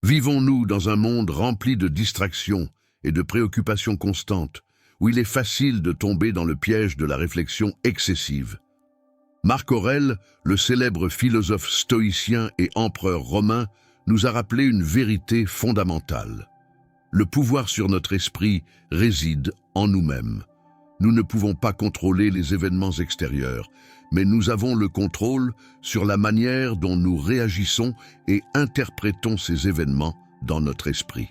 Vivons-nous dans un monde rempli de distractions et de préoccupations constantes, où il est facile de tomber dans le piège de la réflexion excessive? Marc Aurèle, le célèbre philosophe stoïcien et empereur romain, nous a rappelé une vérité fondamentale. Le pouvoir sur notre esprit réside en nous-mêmes. Nous ne pouvons pas contrôler les événements extérieurs, mais nous avons le contrôle sur la manière dont nous réagissons et interprétons ces événements dans notre esprit.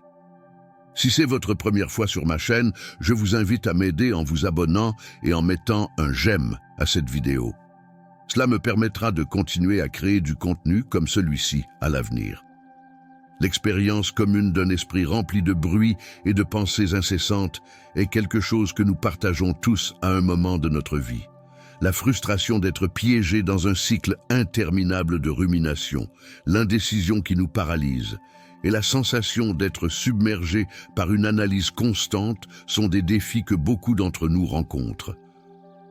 Si c'est votre première fois sur ma chaîne, je vous invite à m'aider en vous abonnant et en mettant un j'aime à cette vidéo. Cela me permettra de continuer à créer du contenu comme celui-ci à l'avenir. L'expérience commune d'un esprit rempli de bruit et de pensées incessantes est quelque chose que nous partageons tous à un moment de notre vie. La frustration d'être piégé dans un cycle interminable de rumination, l'indécision qui nous paralyse et la sensation d'être submergé par une analyse constante sont des défis que beaucoup d'entre nous rencontrent.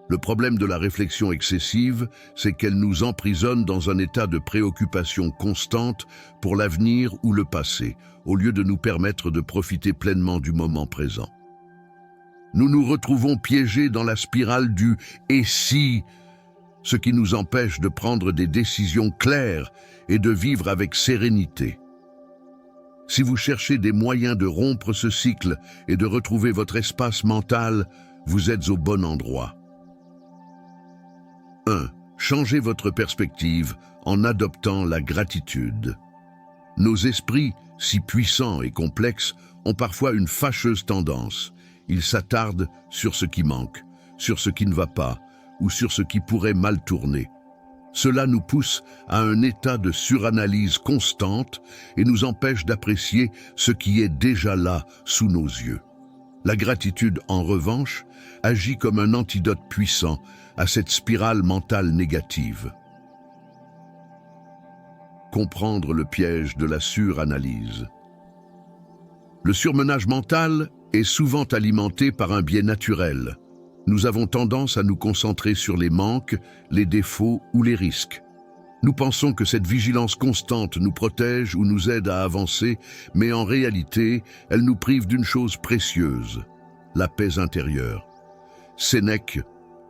Le problème de la réflexion excessive, c'est qu'elle nous emprisonne dans un état de préoccupation constante pour l'avenir ou le passé, au lieu de nous permettre de profiter pleinement du moment présent. Nous nous retrouvons piégés dans la spirale du « et si », ce qui nous empêche de prendre des décisions claires et de vivre avec sérénité. Si vous cherchez des moyens de rompre ce cycle et de retrouver votre espace mental, vous êtes au bon endroit. 1. Changez votre perspective en adoptant la gratitude. Nos esprits, si puissants et complexes, ont parfois une fâcheuse tendance. Ils s'attardent sur ce qui manque, sur ce qui ne va pas, ou sur ce qui pourrait mal tourner. Cela nous pousse à un état de suranalyse constante et nous empêche d'apprécier ce qui est déjà là sous nos yeux. La gratitude, en revanche, agit comme un antidote puissant à cette spirale mentale négative. Comprendre le piège de la suranalyse. Le surmenage mental est souvent alimenté par un biais naturel. Nous avons tendance à nous concentrer sur les manques, les défauts ou les risques. Nous pensons que cette vigilance constante nous protège ou nous aide à avancer, mais en réalité, elle nous prive d'une chose précieuse, la paix intérieure. Sénèque,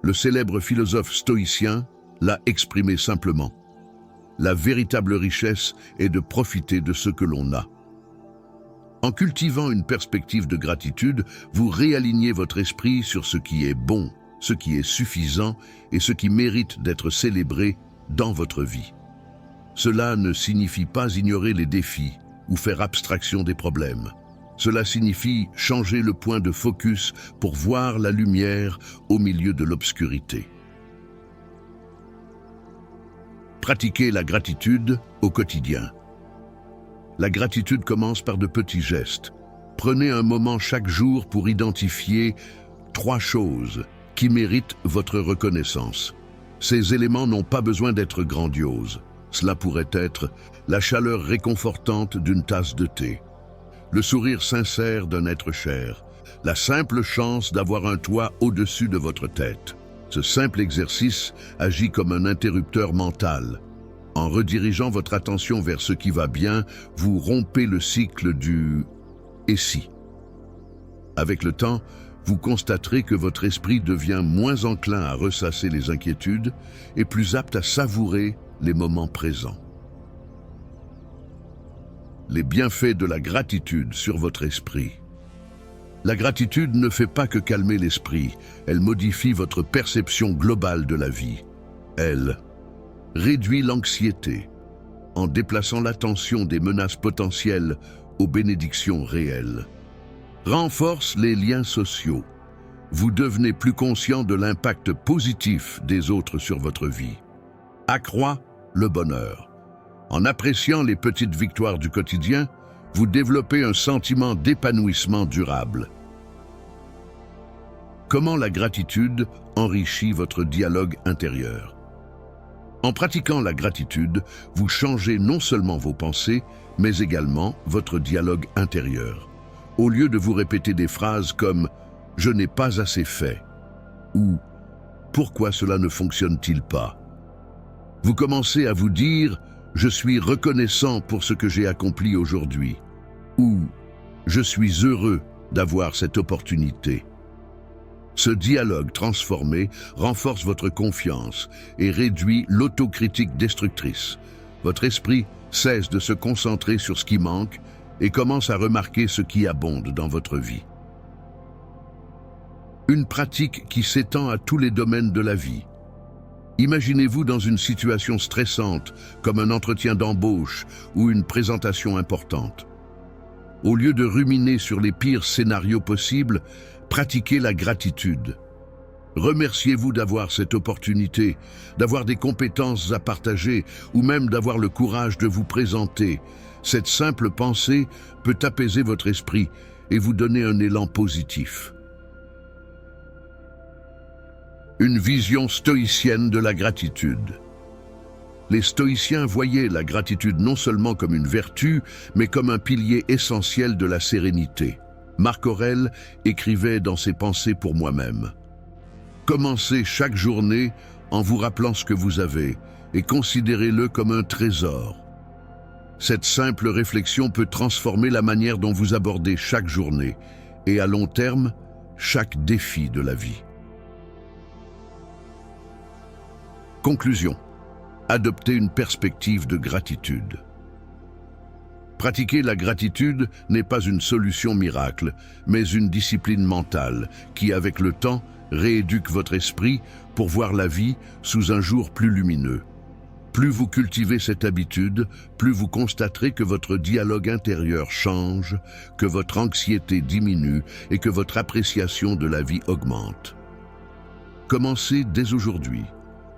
le célèbre philosophe stoïcien, l'a exprimé simplement. La véritable richesse est de profiter de ce que l'on a. En cultivant une perspective de gratitude, vous réalignez votre esprit sur ce qui est bon, ce qui est suffisant et ce qui mérite d'être célébré dans votre vie. Cela ne signifie pas ignorer les défis ou faire abstraction des problèmes. Cela signifie changer le point de focus pour voir la lumière au milieu de l'obscurité. Pratiquez la gratitude au quotidien. La gratitude commence par de petits gestes. Prenez un moment chaque jour pour identifier 3 choses qui méritent votre reconnaissance. Ces éléments n'ont pas besoin d'être grandioses. Cela pourrait être la chaleur réconfortante d'une tasse de thé, le sourire sincère d'un être cher, la simple chance d'avoir un toit au-dessus de votre tête. Ce simple exercice agit comme un interrupteur mental. En redirigeant votre attention vers ce qui va bien, vous rompez le cycle du « et si ». Avec le temps, vous constaterez que votre esprit devient moins enclin à ressasser les inquiétudes et plus apte à savourer les moments présents. Les bienfaits de la gratitude sur votre esprit. La gratitude ne fait pas que calmer l'esprit, elle modifie votre perception globale de la vie. Elle réduit l'anxiété en déplaçant l'attention des menaces potentielles aux bénédictions réelles. Renforce les liens sociaux. Vous devenez plus conscient de l'impact positif des autres sur votre vie. Accroît le bonheur. En appréciant les petites victoires du quotidien, vous développez un sentiment d'épanouissement durable. Comment la gratitude enrichit votre dialogue intérieur? En pratiquant la gratitude, vous changez non seulement vos pensées, mais également votre dialogue intérieur. Au lieu de vous répéter des phrases comme « je n'ai pas assez fait » ou « pourquoi cela ne fonctionne-t-il pas ?» vous commencez à vous dire « Je suis reconnaissant pour ce que j'ai accompli aujourd'hui. Ou je suis heureux d'avoir cette opportunité. Ce dialogue transformé renforce votre confiance et réduit l'autocritique destructrice. Votre esprit cesse de se concentrer sur ce qui manque et commence à remarquer ce qui abonde dans votre vie. Une pratique qui s'étend à tous les domaines de la vie. Imaginez-vous dans une situation stressante, comme un entretien d'embauche ou une présentation importante. Au lieu de ruminer sur les pires scénarios possibles, pratiquez la gratitude. Remerciez-vous d'avoir cette opportunité, d'avoir des compétences à partager ou même d'avoir le courage de vous présenter. Cette simple pensée peut apaiser votre esprit et vous donner un élan positif. Une vision stoïcienne de la gratitude. Les stoïciens voyaient la gratitude non seulement comme une vertu, mais comme un pilier essentiel de la sérénité. Marc Aurèle écrivait dans ses Pensées pour moi-même. Commencez chaque journée en vous rappelant ce que vous avez et considérez-le comme un trésor. Cette simple réflexion peut transformer la manière dont vous abordez chaque journée et à long terme, chaque défi de la vie. Conclusion. Adoptez une perspective de gratitude. Pratiquer la gratitude n'est pas une solution miracle, mais une discipline mentale qui, avec le temps, rééduque votre esprit pour voir la vie sous un jour plus lumineux. Plus vous cultivez cette habitude, plus vous constaterez que votre dialogue intérieur change, que votre anxiété diminue et que votre appréciation de la vie augmente. Commencez dès aujourd'hui.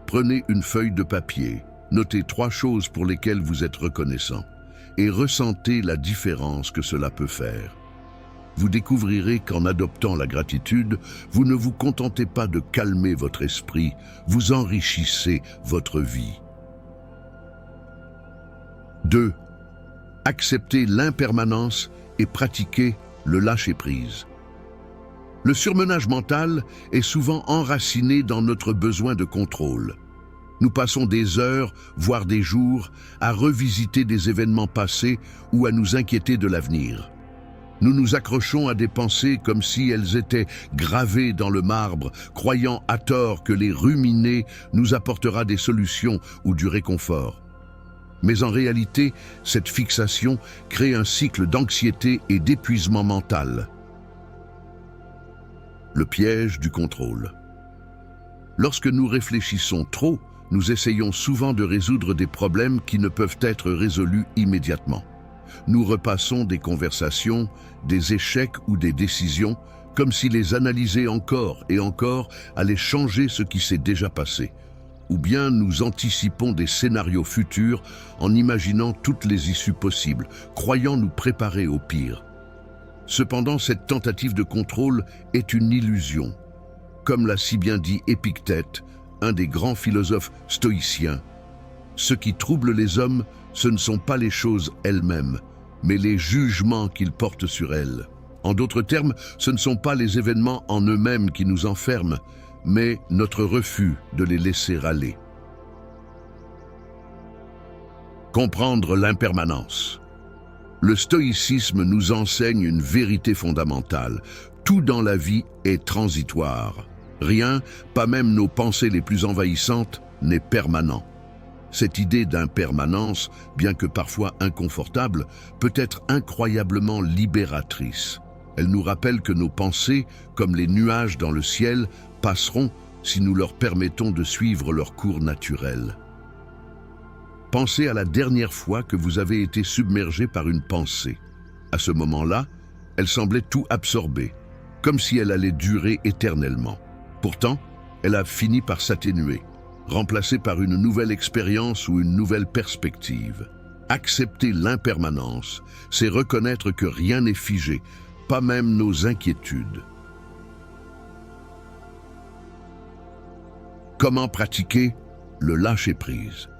Prenez une feuille de papier, notez 3 choses pour lesquelles vous êtes reconnaissant et ressentez la différence que cela peut faire. Vous découvrirez qu'en adoptant la gratitude, vous ne vous contentez pas de calmer votre esprit, vous enrichissez votre vie. 2. Acceptez l'impermanence et pratiquez le lâcher-prise. Le surmenage mental est souvent enraciné dans notre besoin de contrôle. Nous passons des heures, voire des jours, à revisiter des événements passés ou à nous inquiéter de l'avenir. Nous nous accrochons à des pensées comme si elles étaient gravées dans le marbre, croyant à tort que les ruminer nous apportera des solutions ou du réconfort. Mais en réalité, cette fixation crée un cycle d'anxiété et d'épuisement mental. Le piège du contrôle. Lorsque nous réfléchissons trop, nous essayons souvent de résoudre des problèmes qui ne peuvent être résolus immédiatement. Nous repassons des conversations, des échecs ou des décisions, comme si les analyser encore et encore allait changer ce qui s'est déjà passé. Ou bien nous anticipons des scénarios futurs en imaginant toutes les issues possibles, croyant nous préparer au pire. Cependant, cette tentative de contrôle est une illusion. Comme l'a si bien dit Épictète, un des grands philosophes stoïciens, ce qui trouble les hommes, ce ne sont pas les choses elles-mêmes, mais les jugements qu'ils portent sur elles. En d'autres termes, ce ne sont pas les événements en eux-mêmes qui nous enferment, mais notre refus de les laisser aller. Comprendre l'impermanence. Le stoïcisme nous enseigne une vérité fondamentale. Tout dans la vie est transitoire. Rien, pas même nos pensées les plus envahissantes, n'est permanent. Cette idée d'impermanence, bien que parfois inconfortable, peut être incroyablement libératrice. Elle nous rappelle que nos pensées, comme les nuages dans le ciel, passeront si nous leur permettons de suivre leur cours naturel. Pensez à la dernière fois que vous avez été submergé par une pensée. À ce moment-là, elle semblait tout absorber, comme si elle allait durer éternellement. Pourtant, elle a fini par s'atténuer, remplacée par une nouvelle expérience ou une nouvelle perspective. Accepter l'impermanence, c'est reconnaître que rien n'est figé, pas même nos inquiétudes. Comment pratiquer le lâcher-prise?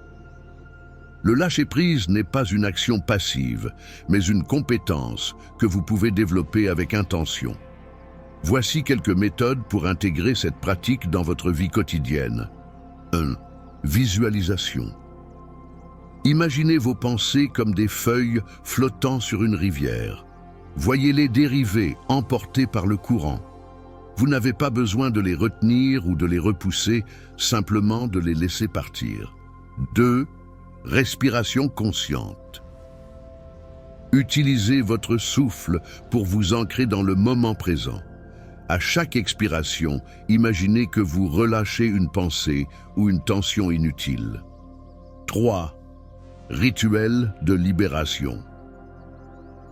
Le lâcher-prise n'est pas une action passive, mais une compétence que vous pouvez développer avec intention. Voici quelques méthodes pour intégrer cette pratique dans votre vie quotidienne. 1. Visualisation. Imaginez vos pensées comme des feuilles flottant sur une rivière. Voyez-les dériver, emportées par le courant. Vous n'avez pas besoin de les retenir ou de les repousser, simplement de les laisser partir. 2. Respiration consciente. Utilisez votre souffle pour vous ancrer dans le moment présent. À chaque expiration, imaginez que vous relâchez une pensée ou une tension inutile. 3. Rituel de libération.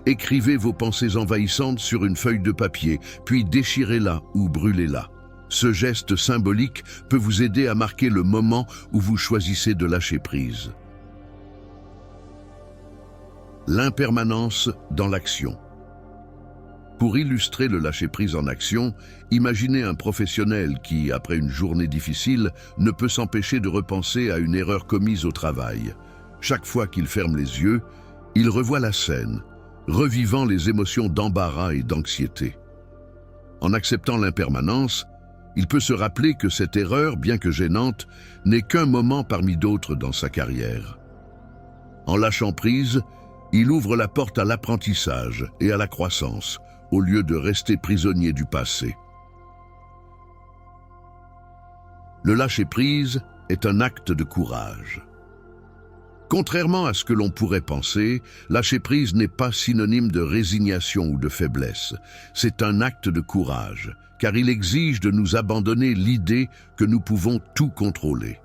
Écrivez vos pensées envahissantes sur une feuille de papier, puis déchirez-la ou brûlez-la. Ce geste symbolique peut vous aider à marquer le moment où vous choisissez de lâcher prise. L'impermanence dans l'action. Pour illustrer le lâcher-prise en action, imaginez un professionnel qui, après une journée difficile, ne peut s'empêcher de repenser à une erreur commise au travail. Chaque fois qu'il ferme les yeux, il revoit la scène, revivant les émotions d'embarras et d'anxiété. En acceptant l'impermanence, il peut se rappeler que cette erreur, bien que gênante, n'est qu'un moment parmi d'autres dans sa carrière. En lâchant prise, il ouvre la porte à l'apprentissage et à la croissance, au lieu de rester prisonnier du passé. Le lâcher-prise est un acte de courage. Contrairement à ce que l'on pourrait penser, lâcher prise n'est pas synonyme de résignation ou de faiblesse. C'est un acte de courage, car il exige de nous abandonner l'idée que nous pouvons tout contrôler.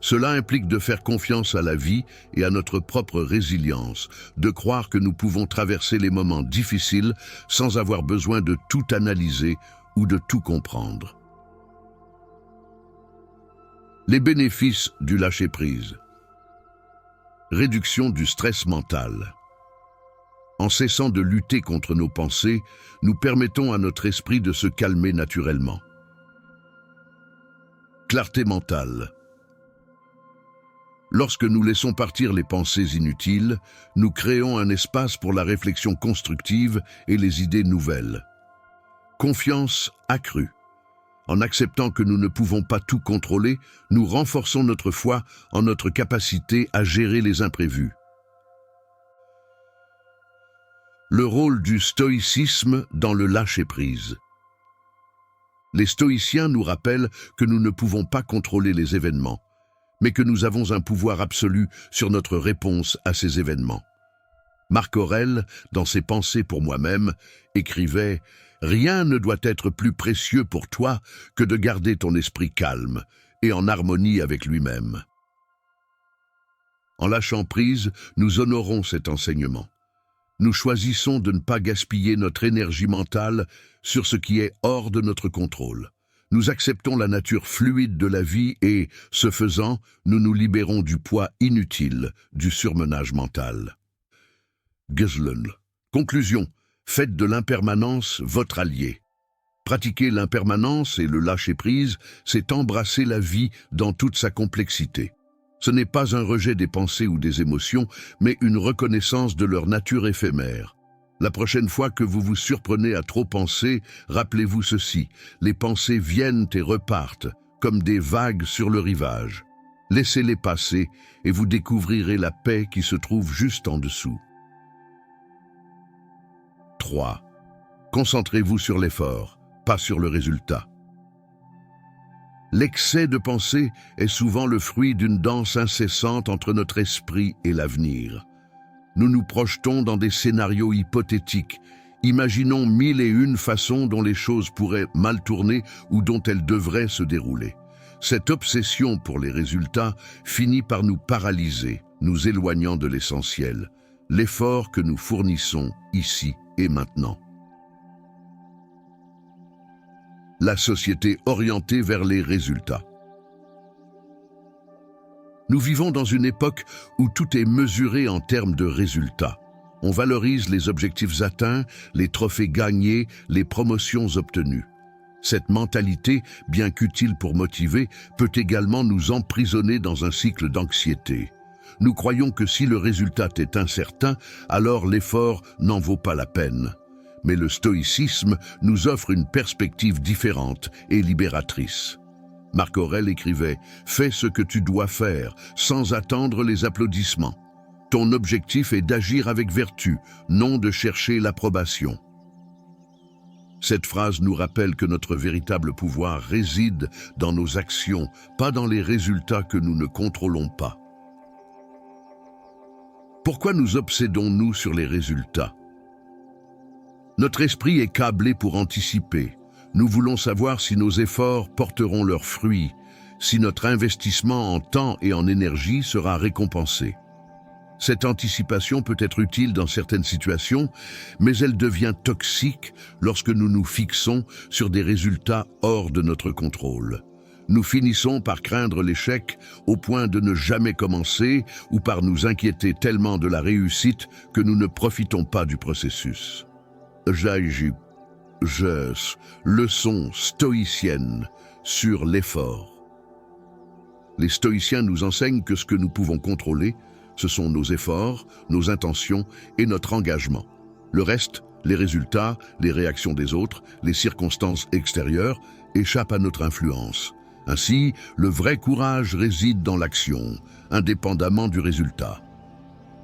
Cela implique de faire confiance à la vie et à notre propre résilience, de croire que nous pouvons traverser les moments difficiles sans avoir besoin de tout analyser ou de tout comprendre. Les bénéfices du lâcher-prise. Réduction du stress mental. En cessant de lutter contre nos pensées, nous permettons à notre esprit de se calmer naturellement. Clarté mentale. Lorsque nous laissons partir les pensées inutiles, nous créons un espace pour la réflexion constructive et les idées nouvelles. Confiance accrue. En acceptant que nous ne pouvons pas tout contrôler, nous renforçons notre foi en notre capacité à gérer les imprévus. Le rôle du stoïcisme dans le lâcher-prise. Les stoïciens nous rappellent que nous ne pouvons pas contrôler les événements, mais que nous avons un pouvoir absolu sur notre réponse à ces événements. Marc Aurèle, dans ses Pensées pour moi-même, écrivait « Rien ne doit être plus précieux pour toi que de garder ton esprit calme et en harmonie avec lui-même. » En lâchant prise, nous honorons cet enseignement. Nous choisissons de ne pas gaspiller notre énergie mentale sur ce qui est hors de notre contrôle. Nous acceptons la nature fluide de la vie et, ce faisant, nous nous libérons du poids inutile du surmenage mental. Guzlin. Conclusion. Faites de l'impermanence votre allié. Pratiquer l'impermanence et le lâcher-prise, c'est embrasser la vie dans toute sa complexité. Ce n'est pas un rejet des pensées ou des émotions, mais une reconnaissance de leur nature éphémère. La prochaine fois que vous vous surprenez à trop penser, rappelez-vous ceci, les pensées viennent et repartent, comme des vagues sur le rivage. Laissez-les passer et vous découvrirez la paix qui se trouve juste en dessous. 3. Concentrez-vous sur l'effort, pas sur le résultat. L'excès de pensée est souvent le fruit d'une danse incessante entre notre esprit et l'avenir. Nous nous projetons dans des scénarios hypothétiques, imaginons 1001 façons dont les choses pourraient mal tourner ou dont elles devraient se dérouler. Cette obsession pour les résultats finit par nous paralyser, nous éloignant de l'essentiel, l'effort que nous fournissons ici et maintenant. La société orientée vers les résultats. Nous vivons dans une époque où tout est mesuré en termes de résultats. On valorise les objectifs atteints, les trophées gagnés, les promotions obtenues. Cette mentalité, bien qu'utile pour motiver, peut également nous emprisonner dans un cycle d'anxiété. Nous croyons que si le résultat est incertain, alors l'effort n'en vaut pas la peine. Mais le stoïcisme nous offre une perspective différente et libératrice. Marc Aurèle écrivait « Fais ce que tu dois faire, sans attendre les applaudissements. Ton objectif est d'agir avec vertu, non de chercher l'approbation. » Cette phrase nous rappelle que notre véritable pouvoir réside dans nos actions, pas dans les résultats que nous ne contrôlons pas. Pourquoi nous obsédons-nous sur les résultats? Notre esprit est câblé pour anticiper. Nous voulons savoir si nos efforts porteront leurs fruits, si notre investissement en temps et en énergie sera récompensé. Cette anticipation peut être utile dans certaines situations, mais elle devient toxique lorsque nous nous fixons sur des résultats hors de notre contrôle. Nous finissons par craindre l'échec au point de ne jamais commencer ou par nous inquiéter tellement de la réussite que nous ne profitons pas du processus. Leçon stoïcienne sur l'effort. Les stoïciens nous enseignent que ce que nous pouvons contrôler, ce sont nos efforts, nos intentions et notre engagement. Le reste, les résultats, les réactions des autres, les circonstances extérieures, échappent à notre influence. Ainsi, le vrai courage réside dans l'action, indépendamment du résultat.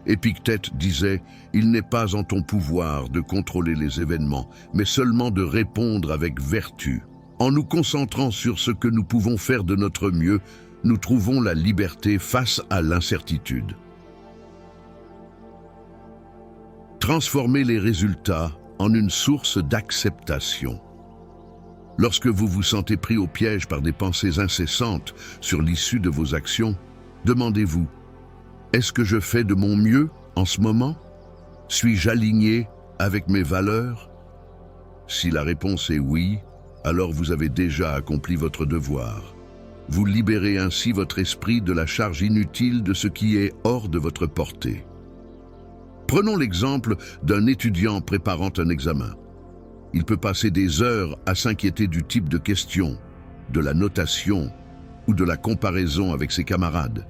Épictète disait « Il n'est pas en ton pouvoir de contrôler les événements, mais seulement de répondre avec vertu. En nous concentrant sur ce que nous pouvons faire de notre mieux, nous trouvons la liberté face à l'incertitude. » Transformez les résultats en une source d'acceptation. Lorsque vous vous sentez pris au piège par des pensées incessantes sur l'issue de vos actions, demandez-vous, est-ce que je fais de mon mieux en ce moment? Suis-je aligné avec mes valeurs? Si la réponse est oui, alors vous avez déjà accompli votre devoir. Vous libérez ainsi votre esprit de la charge inutile de ce qui est hors de votre portée. Prenons l'exemple d'un étudiant préparant un examen. Il peut passer des heures à s'inquiéter du type de question, de la notation ou de la comparaison avec ses camarades.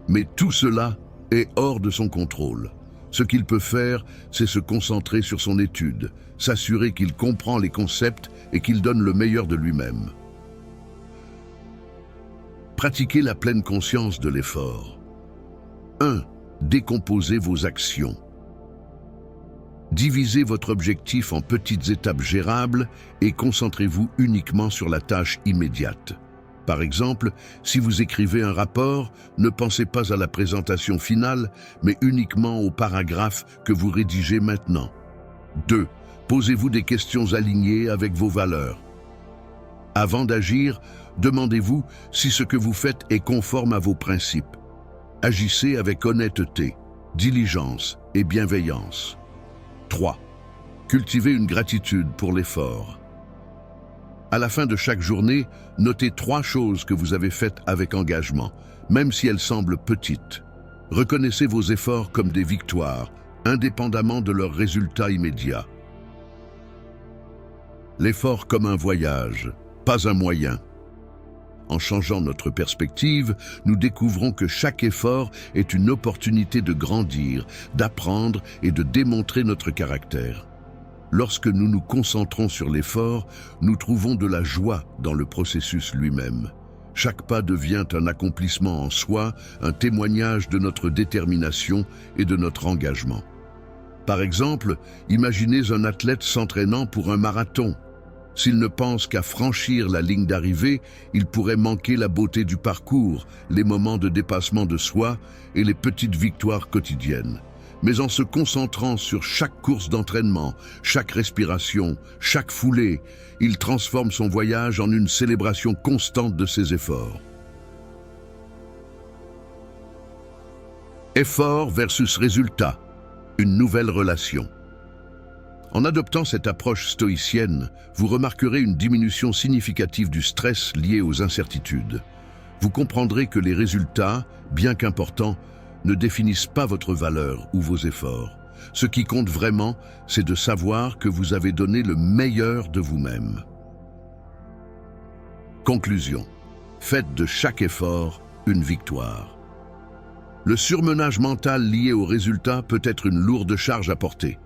Mais tout cela est hors de son contrôle. Ce qu'il peut faire, c'est se concentrer sur son étude, s'assurer qu'il comprend les concepts et qu'il donne le meilleur de lui-même. Pratiquez la pleine conscience de l'effort. 1. Décomposez vos actions. Divisez votre objectif en petites étapes gérables et concentrez-vous uniquement sur la tâche immédiate. Par exemple, si vous écrivez un rapport, ne pensez pas à la présentation finale, mais uniquement au paragraphe que vous rédigez maintenant. 2. Posez-vous des questions alignées avec vos valeurs. Avant d'agir, demandez-vous si ce que vous faites est conforme à vos principes. Agissez avec honnêteté, diligence et bienveillance. 3. Cultivez une gratitude pour l'effort. À la fin de chaque journée, notez 3 choses que vous avez faites avec engagement, même si elles semblent petites. Reconnaissez vos efforts comme des victoires, indépendamment de leurs résultats immédiats. L'effort comme un voyage, pas un moyen. En changeant notre perspective, nous découvrons que chaque effort est une opportunité de grandir, d'apprendre et de démontrer notre caractère. Lorsque nous nous concentrons sur l'effort, nous trouvons de la joie dans le processus lui-même. Chaque pas devient un accomplissement en soi, un témoignage de notre détermination et de notre engagement. Par exemple, imaginez un athlète s'entraînant pour un marathon. S'il ne pense qu'à franchir la ligne d'arrivée, il pourrait manquer la beauté du parcours, les moments de dépassement de soi et les petites victoires quotidiennes. Mais en se concentrant sur chaque course d'entraînement, chaque respiration, chaque foulée, il transforme son voyage en une célébration constante de ses efforts. Effort versus résultat, une nouvelle relation. En adoptant cette approche stoïcienne, vous remarquerez une diminution significative du stress lié aux incertitudes. Vous comprendrez que les résultats, bien qu'importants, ne définissent pas votre valeur ou vos efforts. Ce qui compte vraiment, c'est de savoir que vous avez donné le meilleur de vous-même. Conclusion. Faites de chaque effort une victoire. Le surmenage mental lié aux résultats peut être une lourde charge à porter.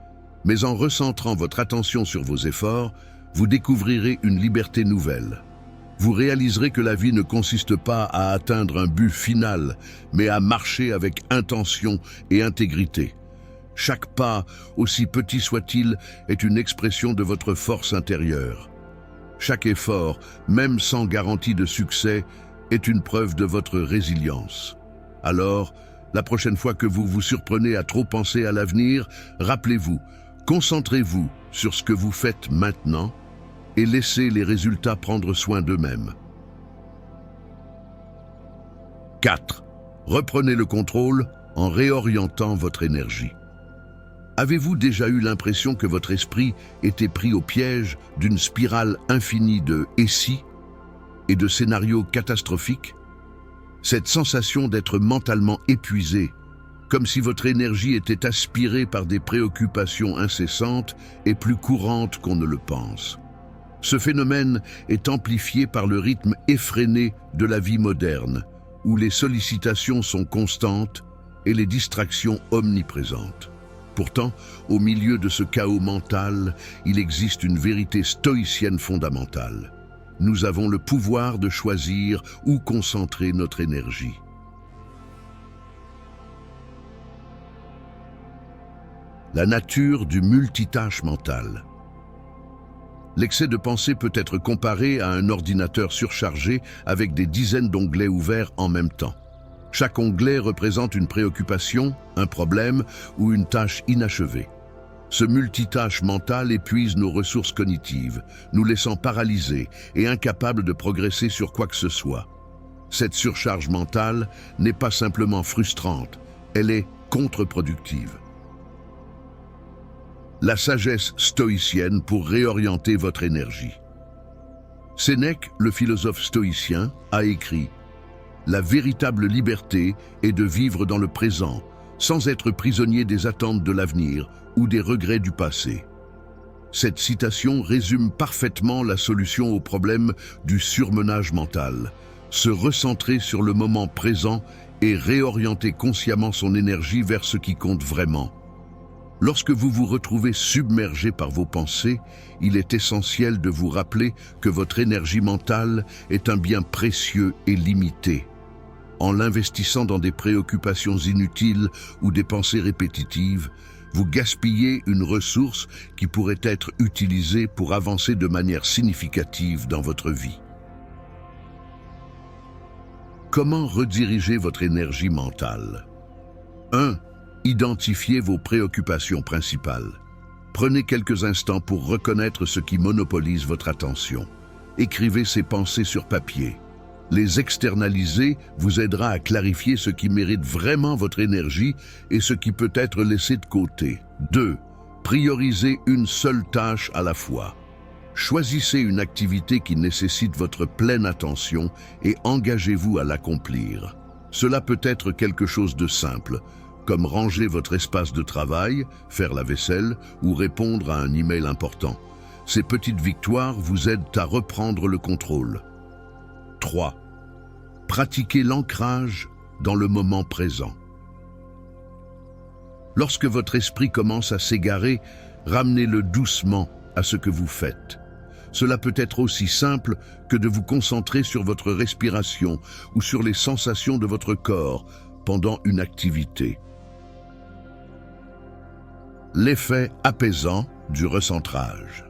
Mais en recentrant votre attention sur vos efforts, vous découvrirez une liberté nouvelle. vous réaliserez que la vie ne consiste pas à atteindre un but final, mais à marcher avec intention et intégrité. Chaque pas, aussi petit soit-il, est une expression de votre force intérieure. Chaque effort, même sans garantie de succès, est une preuve de votre résilience. Alors, la prochaine fois que vous vous surprenez à trop penser à l'avenir, rappelez-vous, concentrez-vous sur ce que vous faites maintenant et laissez les résultats prendre soin d'eux-mêmes. 4. Reprenez le contrôle en réorientant votre énergie. Avez-vous déjà eu l'impression que votre esprit était pris au piège d'une spirale infinie de « et si » et de scénarios catastrophiques? Cette sensation d'être mentalement épuisé, comme si votre énergie était aspirée par des préoccupations incessantes, est plus courante qu'on ne le pense. Ce phénomène est amplifié par le rythme effréné de la vie moderne, où les sollicitations sont constantes et les distractions omniprésentes. Pourtant, au milieu de ce chaos mental, il existe une vérité stoïcienne fondamentale. Nous avons le pouvoir de choisir où concentrer notre énergie. La nature du multitâche mental. L'excès de pensée peut être comparé à un ordinateur surchargé avec des dizaines d'onglets ouverts en même temps. Chaque onglet représente une préoccupation, un problème ou une tâche inachevée. Ce multitâche mental épuise nos ressources cognitives, nous laissant paralysés et incapables de progresser sur quoi que ce soit. Cette surcharge mentale n'est pas simplement frustrante, elle est contre-productive. La sagesse stoïcienne pour réorienter votre énergie. Sénèque, le philosophe stoïcien, a écrit « La véritable liberté est de vivre dans le présent, sans être prisonnier des attentes de l'avenir ou des regrets du passé. » Cette citation résume parfaitement la solution au problème du surmenage mental. Se recentrer sur le moment présent et réorienter consciemment son énergie vers ce qui compte vraiment. Lorsque vous vous retrouvez submergé par vos pensées, il est essentiel de vous rappeler que votre énergie mentale est un bien précieux et limité. En l'investissant dans des préoccupations inutiles ou des pensées répétitives, vous gaspillez une ressource qui pourrait être utilisée pour avancer de manière significative dans votre vie. Comment rediriger votre énergie mentale? 1. Identifiez vos préoccupations principales. Prenez quelques instants pour reconnaître ce qui monopolise votre attention. Écrivez ces pensées sur papier. Les externaliser vous aidera à clarifier ce qui mérite vraiment votre énergie et ce qui peut être laissé de côté. 2. Priorisez une seule tâche à la fois. Choisissez une activité qui nécessite votre pleine attention et engagez-vous à l'accomplir. Cela peut être quelque chose de simple, comme ranger votre espace de travail, faire la vaisselle ou répondre à un email important. Ces petites victoires vous aident à reprendre le contrôle. 3. Pratiquez l'ancrage dans le moment présent. Lorsque votre esprit commence à s'égarer, ramenez-le doucement à ce que vous faites. Cela peut être aussi simple que de vous concentrer sur votre respiration ou sur les sensations de votre corps pendant une activité. L'effet apaisant du recentrage.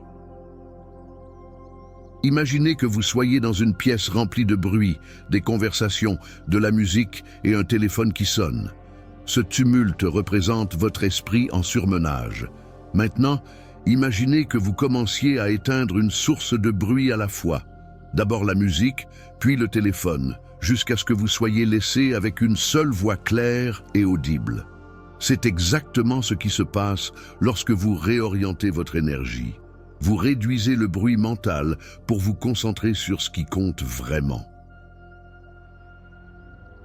Imaginez que vous soyez dans une pièce remplie de bruit, des conversations, de la musique et un téléphone qui sonne. Ce tumulte représente votre esprit en surmenage. Maintenant, imaginez que vous commenciez à éteindre une source de bruit à la fois. D'abord la musique, puis le téléphone, jusqu'à ce que vous soyez laissé avec une seule voix claire et audible. C'est exactement ce qui se passe lorsque vous réorientez votre énergie. Vous réduisez le bruit mental pour vous concentrer sur ce qui compte vraiment.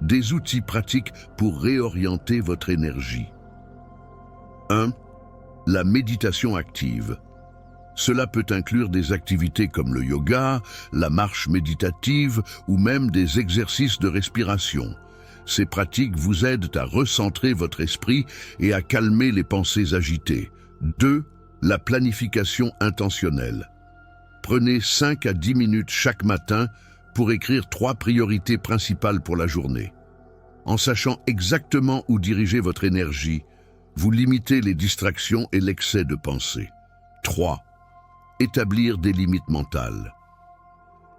Des outils pratiques pour réorienter votre énergie. 1. La méditation active. Cela peut inclure des activités comme le yoga, la marche méditative ou même des exercices de respiration. Ces pratiques vous aident à recentrer votre esprit et à calmer les pensées agitées. 2. La planification intentionnelle. Prenez 5 à 10 minutes chaque matin pour écrire 3 priorités principales pour la journée. En sachant exactement où diriger votre énergie, vous limitez les distractions et l'excès de pensée. 3. Établir des limites mentales.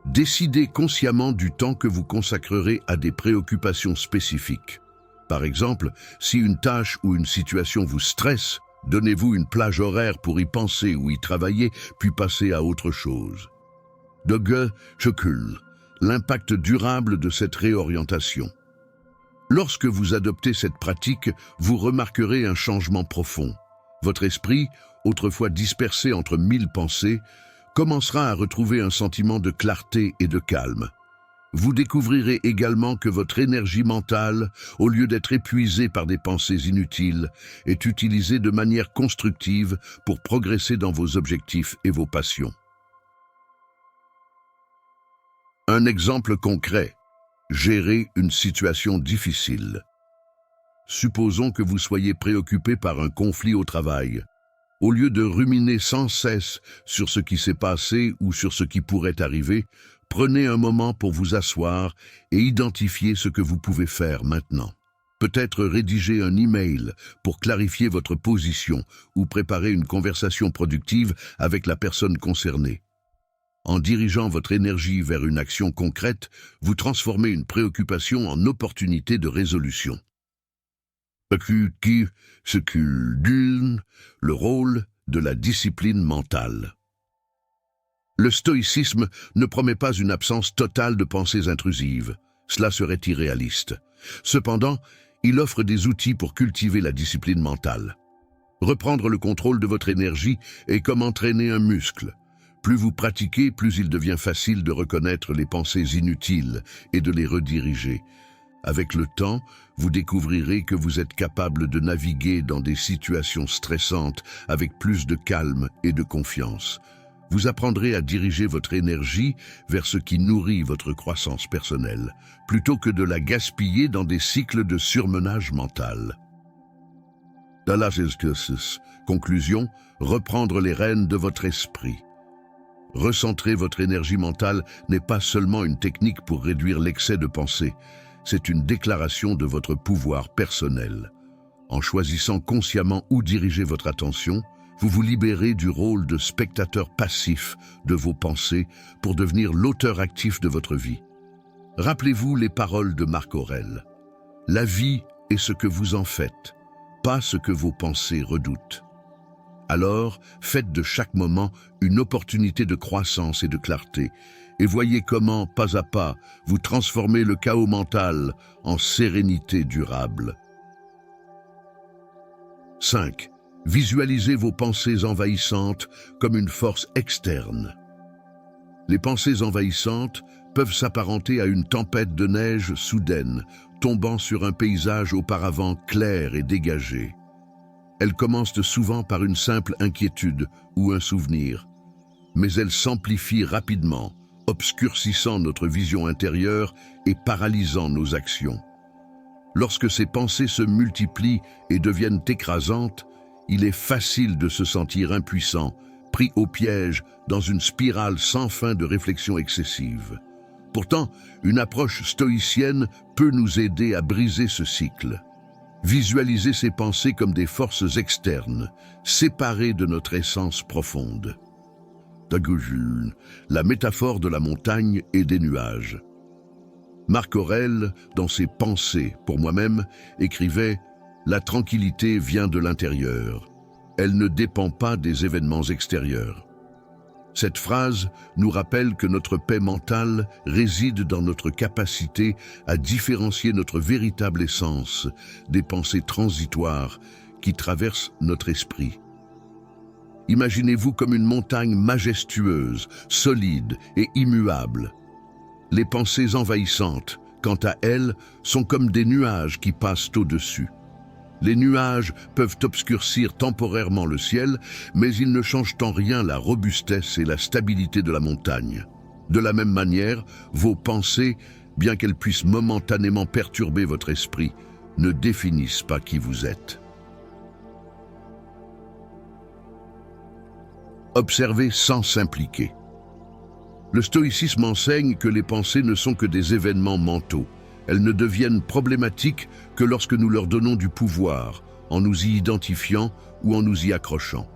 Décidez consciemment du temps que vous consacrerez à des préoccupations spécifiques. Par exemple, si une tâche ou une situation vous stresse, donnez-vous une plage horaire pour y penser ou y travailler, puis passez à autre chose. Doge Chokul, l'impact durable de cette réorientation. Lorsque vous adoptez cette pratique, vous remarquerez un changement profond. Votre esprit, autrefois dispersé entre 1000 pensées, commencera à retrouver un sentiment de clarté et de calme. Vous découvrirez également que votre énergie mentale, au lieu d'être épuisée par des pensées inutiles, est utilisée de manière constructive pour progresser dans vos objectifs et vos passions. Un exemple concret. Gérer une situation difficile. Supposons que vous soyez préoccupé par un conflit au travail. Au lieu de ruminer sans cesse sur ce qui s'est passé ou sur ce qui pourrait arriver, prenez un moment pour vous asseoir et identifier ce que vous pouvez faire maintenant. Peut-être rédiger un email pour clarifier votre position ou préparer une conversation productive avec la personne concernée. En dirigeant votre énergie vers une action concrète, vous transformez une préoccupation en opportunité de résolution. Le rôle de la discipline mentale. Le stoïcisme ne promet pas une absence totale de pensées intrusives. Cela serait irréaliste. Cependant, il offre des outils pour cultiver la discipline mentale. Reprendre le contrôle de votre énergie est comme entraîner un muscle. Plus vous pratiquez, plus il devient facile de reconnaître les pensées inutiles et de les rediriger. Avec le temps, vous découvrirez que vous êtes capable de naviguer dans des situations stressantes avec plus de calme et de confiance. Vous apprendrez à diriger votre énergie vers ce qui nourrit votre croissance personnelle, plutôt que de la gaspiller dans des cycles de surmenage mental. Conclusion, reprendre les rênes de votre esprit. Recentrer votre énergie mentale n'est pas seulement une technique pour réduire l'excès de pensée, c'est une déclaration de votre pouvoir personnel. En choisissant consciemment où diriger votre attention, vous vous libérez du rôle de spectateur passif de vos pensées pour devenir l'auteur actif de votre vie. Rappelez-vous les paroles de Marc Aurèle. La vie est ce que vous en faites, pas ce que vos pensées redoutent. Alors, faites de chaque moment une opportunité de croissance et de clarté, et voyez comment, pas à pas, vous transformez le chaos mental en sérénité durable. 5. Visualisez vos pensées envahissantes comme une force externe. Les pensées envahissantes peuvent s'apparenter à une tempête de neige soudaine, tombant sur un paysage auparavant clair et dégagé. Elles commencent souvent par une simple inquiétude ou un souvenir, mais elles s'amplifient rapidement, obscurcissant notre vision intérieure et paralysant nos actions. Lorsque ces pensées se multiplient et deviennent écrasantes, il est facile de se sentir impuissant, pris au piège dans une spirale sans fin de réflexion excessive. Pourtant, une approche stoïcienne peut nous aider à briser ce cycle. Visualiser ces pensées comme des forces externes, séparées de notre essence profonde. La métaphore de la montagne et des nuages. Marc Aurèle, dans ses Pensées pour moi-même, écrivait « La tranquillité vient de l'intérieur. Elle ne dépend pas des événements extérieurs. » Cette phrase nous rappelle que notre paix mentale réside dans notre capacité à différencier notre véritable essence des pensées transitoires qui traversent notre esprit. Imaginez-vous comme une montagne majestueuse, solide et immuable. Les pensées envahissantes, quant à elles, sont comme des nuages qui passent au-dessus. Les nuages peuvent obscurcir temporairement le ciel, mais ils ne changent en rien la robustesse et la stabilité de la montagne. De la même manière, vos pensées, bien qu'elles puissent momentanément perturber votre esprit, ne définissent pas qui vous êtes. Observez sans s'impliquer. Le stoïcisme enseigne que les pensées ne sont que des événements mentaux. Elles ne deviennent problématiques que lorsque nous leur donnons du pouvoir, en nous y identifiant ou en nous y accrochant.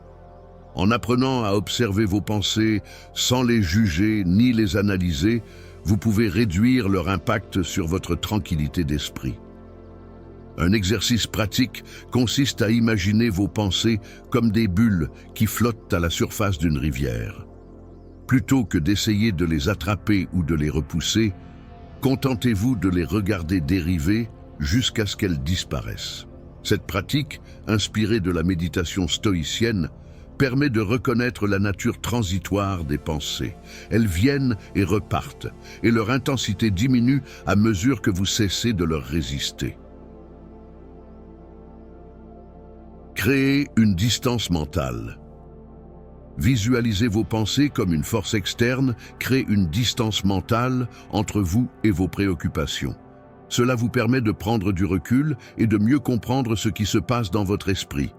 En apprenant à observer vos pensées sans les juger ni les analyser, vous pouvez réduire leur impact sur votre tranquillité d'esprit. Un exercice pratique consiste à imaginer vos pensées comme des bulles qui flottent à la surface d'une rivière. Plutôt que d'essayer de les attraper ou de les repousser, contentez-vous de les regarder dériver jusqu'à ce qu'elles disparaissent. Cette pratique, inspirée de la méditation stoïcienne, permet de reconnaître la nature transitoire des pensées. Elles viennent et repartent, et leur intensité diminue à mesure que vous cessez de leur résister. Créez une distance mentale. Visualisez vos pensées comme une force externe, crée une distance mentale entre vous et vos préoccupations. Cela vous permet de prendre du recul et de mieux comprendre ce qui se passe dans votre esprit.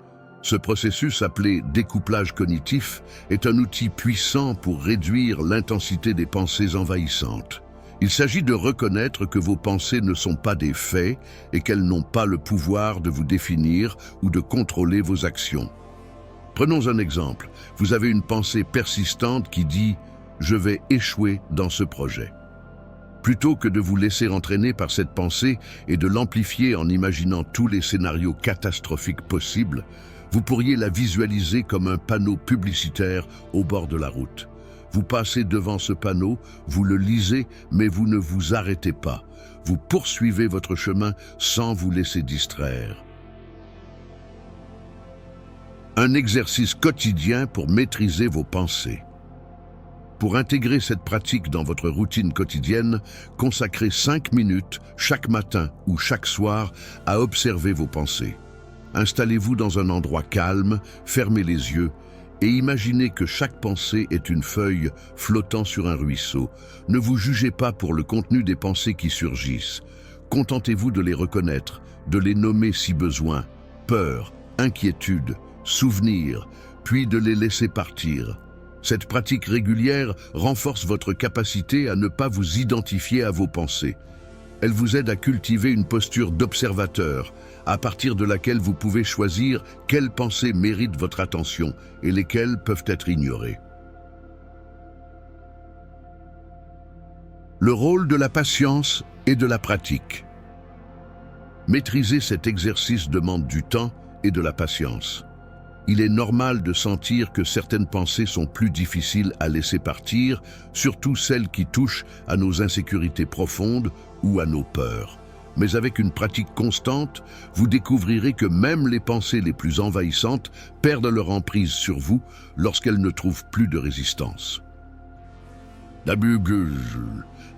Ce processus, appelé découplage cognitif, est un outil puissant pour réduire l'intensité des pensées envahissantes. Il s'agit de reconnaître que vos pensées ne sont pas des faits et qu'elles n'ont pas le pouvoir de vous définir ou de contrôler vos actions. Prenons un exemple. Vous avez une pensée persistante qui dit « Je vais échouer dans ce projet ». Plutôt que de vous laisser entraîner par cette pensée et de l'amplifier en imaginant tous les scénarios catastrophiques possibles, vous pourriez la visualiser comme un panneau publicitaire au bord de la route. Vous passez devant ce panneau, vous le lisez, mais vous ne vous arrêtez pas. Vous poursuivez votre chemin sans vous laisser distraire. Un exercice quotidien pour maîtriser vos pensées. Pour intégrer cette pratique dans votre routine quotidienne, consacrez 5 minutes chaque matin ou chaque soir à observer vos pensées. Installez-vous dans un endroit calme, fermez les yeux et imaginez que chaque pensée est une feuille flottant sur un ruisseau. Ne vous jugez pas pour le contenu des pensées qui surgissent. Contentez-vous de les reconnaître, de les nommer si besoin. Peur, inquiétude, souvenir, puis de les laisser partir. Cette pratique régulière renforce votre capacité à ne pas vous identifier à vos pensées. Elle vous aide à cultiver une posture d'observateur, à partir de laquelle vous pouvez choisir quelles pensées méritent votre attention et lesquelles peuvent être ignorées. Le rôle de la patience et de la pratique. Maîtriser cet exercice demande du temps et de la patience. Il est normal de sentir que certaines pensées sont plus difficiles à laisser partir, surtout celles qui touchent à nos insécurités profondes ou à nos peurs. Mais avec une pratique constante, vous découvrirez que même les pensées les plus envahissantes perdent leur emprise sur vous lorsqu'elles ne trouvent plus de résistance.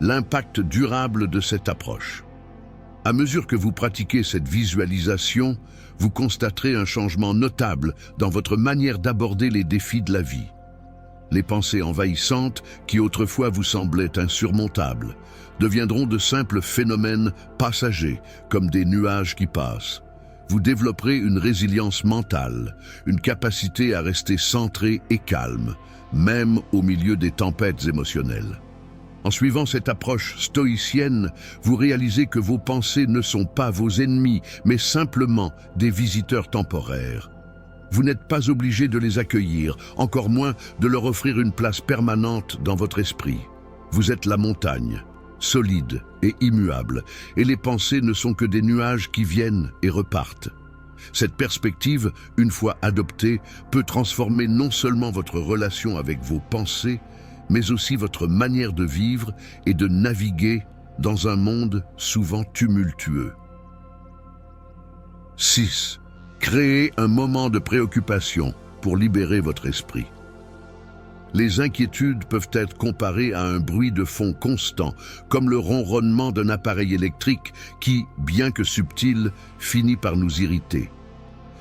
L'impact durable de cette approche. À mesure que vous pratiquez cette visualisation, vous constaterez un changement notable dans votre manière d'aborder les défis de la vie. Les pensées envahissantes, qui autrefois vous semblaient insurmontables, deviendront de simples phénomènes passagers, comme des nuages qui passent. Vous développerez une résilience mentale, une capacité à rester centré et calme, même au milieu des tempêtes émotionnelles. En suivant cette approche stoïcienne, vous réalisez que vos pensées ne sont pas vos ennemis, mais simplement des visiteurs temporaires. Vous n'êtes pas obligé de les accueillir, encore moins de leur offrir une place permanente dans votre esprit. Vous êtes la montagne, solide et immuable, et les pensées ne sont que des nuages qui viennent et repartent. Cette perspective, une fois adoptée, peut transformer non seulement votre relation avec vos pensées, mais aussi votre manière de vivre et de naviguer dans un monde souvent tumultueux. 6. Créez un moment de préoccupation pour libérer votre esprit. Les inquiétudes peuvent être comparées à un bruit de fond constant, comme le ronronnement d'un appareil électrique qui, bien que subtil, finit par nous irriter.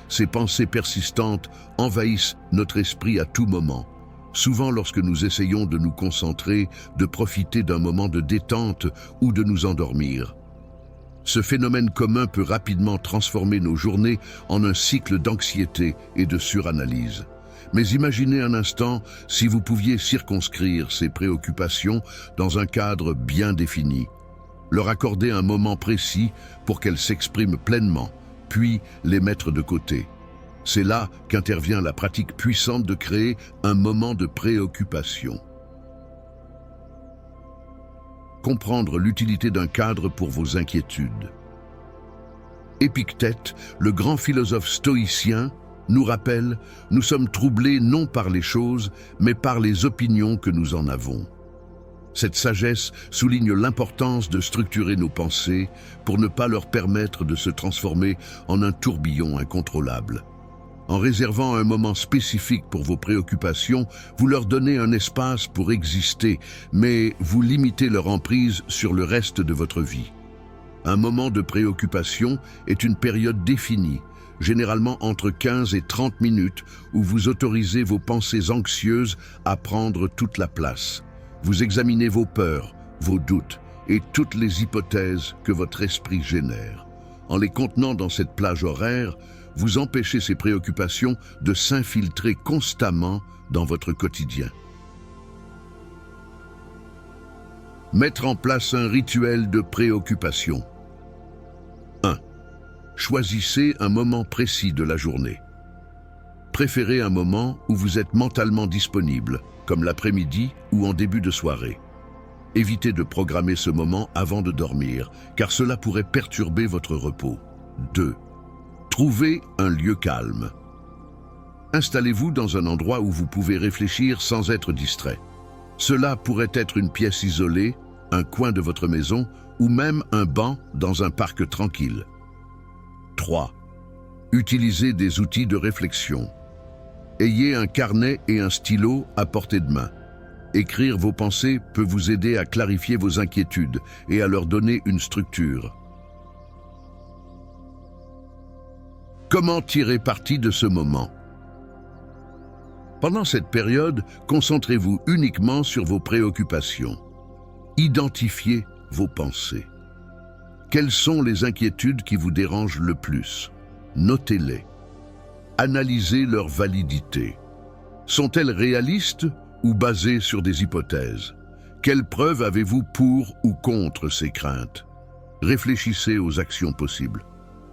Ces pensées persistantes envahissent notre esprit à tout moment, souvent lorsque nous essayons de nous concentrer, de profiter d'un moment de détente ou de nous endormir. Ce phénomène commun peut rapidement transformer nos journées en un cycle d'anxiété et de suranalyse. Mais imaginez un instant si vous pouviez circonscrire ces préoccupations dans un cadre bien défini, leur accorder un moment précis pour qu'elles s'expriment pleinement, puis les mettre de côté. C'est là qu'intervient la pratique puissante de créer un moment de préoccupation. Comprendre l'utilité d'un cadre pour vos inquiétudes. Épictète, le grand philosophe stoïcien, nous rappelle, nous sommes troublés non par les choses, mais par les opinions que nous en avons. Cette sagesse souligne l'importance de structurer nos pensées pour ne pas leur permettre de se transformer en un tourbillon incontrôlable. En réservant un moment spécifique pour vos préoccupations, vous leur donnez un espace pour exister, mais vous limitez leur emprise sur le reste de votre vie. Un moment de préoccupation est une période définie, généralement entre 15 et 30 minutes, où vous autorisez vos pensées anxieuses à prendre toute la place. Vous examinez vos peurs, vos doutes et toutes les hypothèses que votre esprit génère. En les contenant dans cette plage horaire, vous empêchez ces préoccupations de s'infiltrer constamment dans votre quotidien. Mettre en place un rituel de préoccupation. 1. Choisissez un moment précis de la journée. Préférez un moment où vous êtes mentalement disponible, comme l'après-midi ou en début de soirée. Évitez de programmer ce moment avant de dormir, car cela pourrait perturber votre repos. 2. Trouvez un lieu calme. Installez-vous dans un endroit où vous pouvez réfléchir sans être distrait. Cela pourrait être une pièce isolée, un coin de votre maison ou même un banc dans un parc tranquille. 3. Utilisez des outils de réflexion. Ayez un carnet et un stylo à portée de main. Écrire vos pensées peut vous aider à clarifier vos inquiétudes et à leur donner une structure. Comment tirer parti de ce moment? Pendant cette période, concentrez-vous uniquement sur vos préoccupations. Identifiez vos pensées. Quelles sont les inquiétudes qui vous dérangent le plus? Notez-les. Analysez leur validité. Sont-elles réalistes ou basées sur des hypothèses? Quelles preuves avez-vous pour ou contre ces craintes? Réfléchissez aux actions possibles.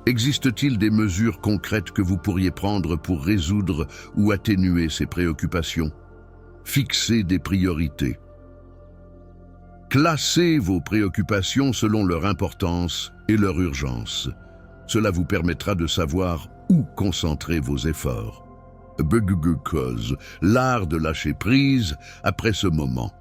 Existe-t-il des mesures concrètes que vous pourriez prendre pour résoudre ou atténuer ces préoccupations? Fixez des priorités. Classez vos préoccupations selon leur importance et leur urgence. Cela vous permettra de savoir où concentrer vos efforts. L'art de lâcher prise après ce moment.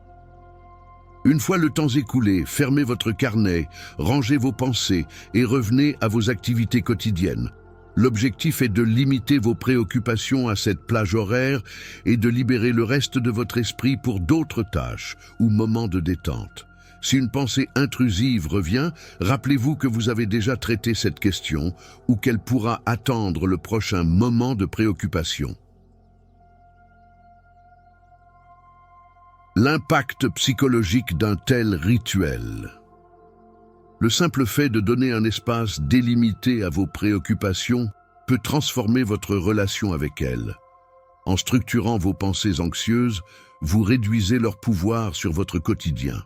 Une fois le temps écoulé, fermez votre carnet, rangez vos pensées et revenez à vos activités quotidiennes. L'objectif est de limiter vos préoccupations à cette plage horaire et de libérer le reste de votre esprit pour d'autres tâches ou moments de détente. Si une pensée intrusive revient, rappelez-vous que vous avez déjà traité cette question ou qu'elle pourra attendre le prochain moment de préoccupation. L'impact psychologique d'un tel rituel. Le simple fait de donner un espace délimité à vos préoccupations peut transformer votre relation avec elles. En structurant vos pensées anxieuses, vous réduisez leur pouvoir sur votre quotidien.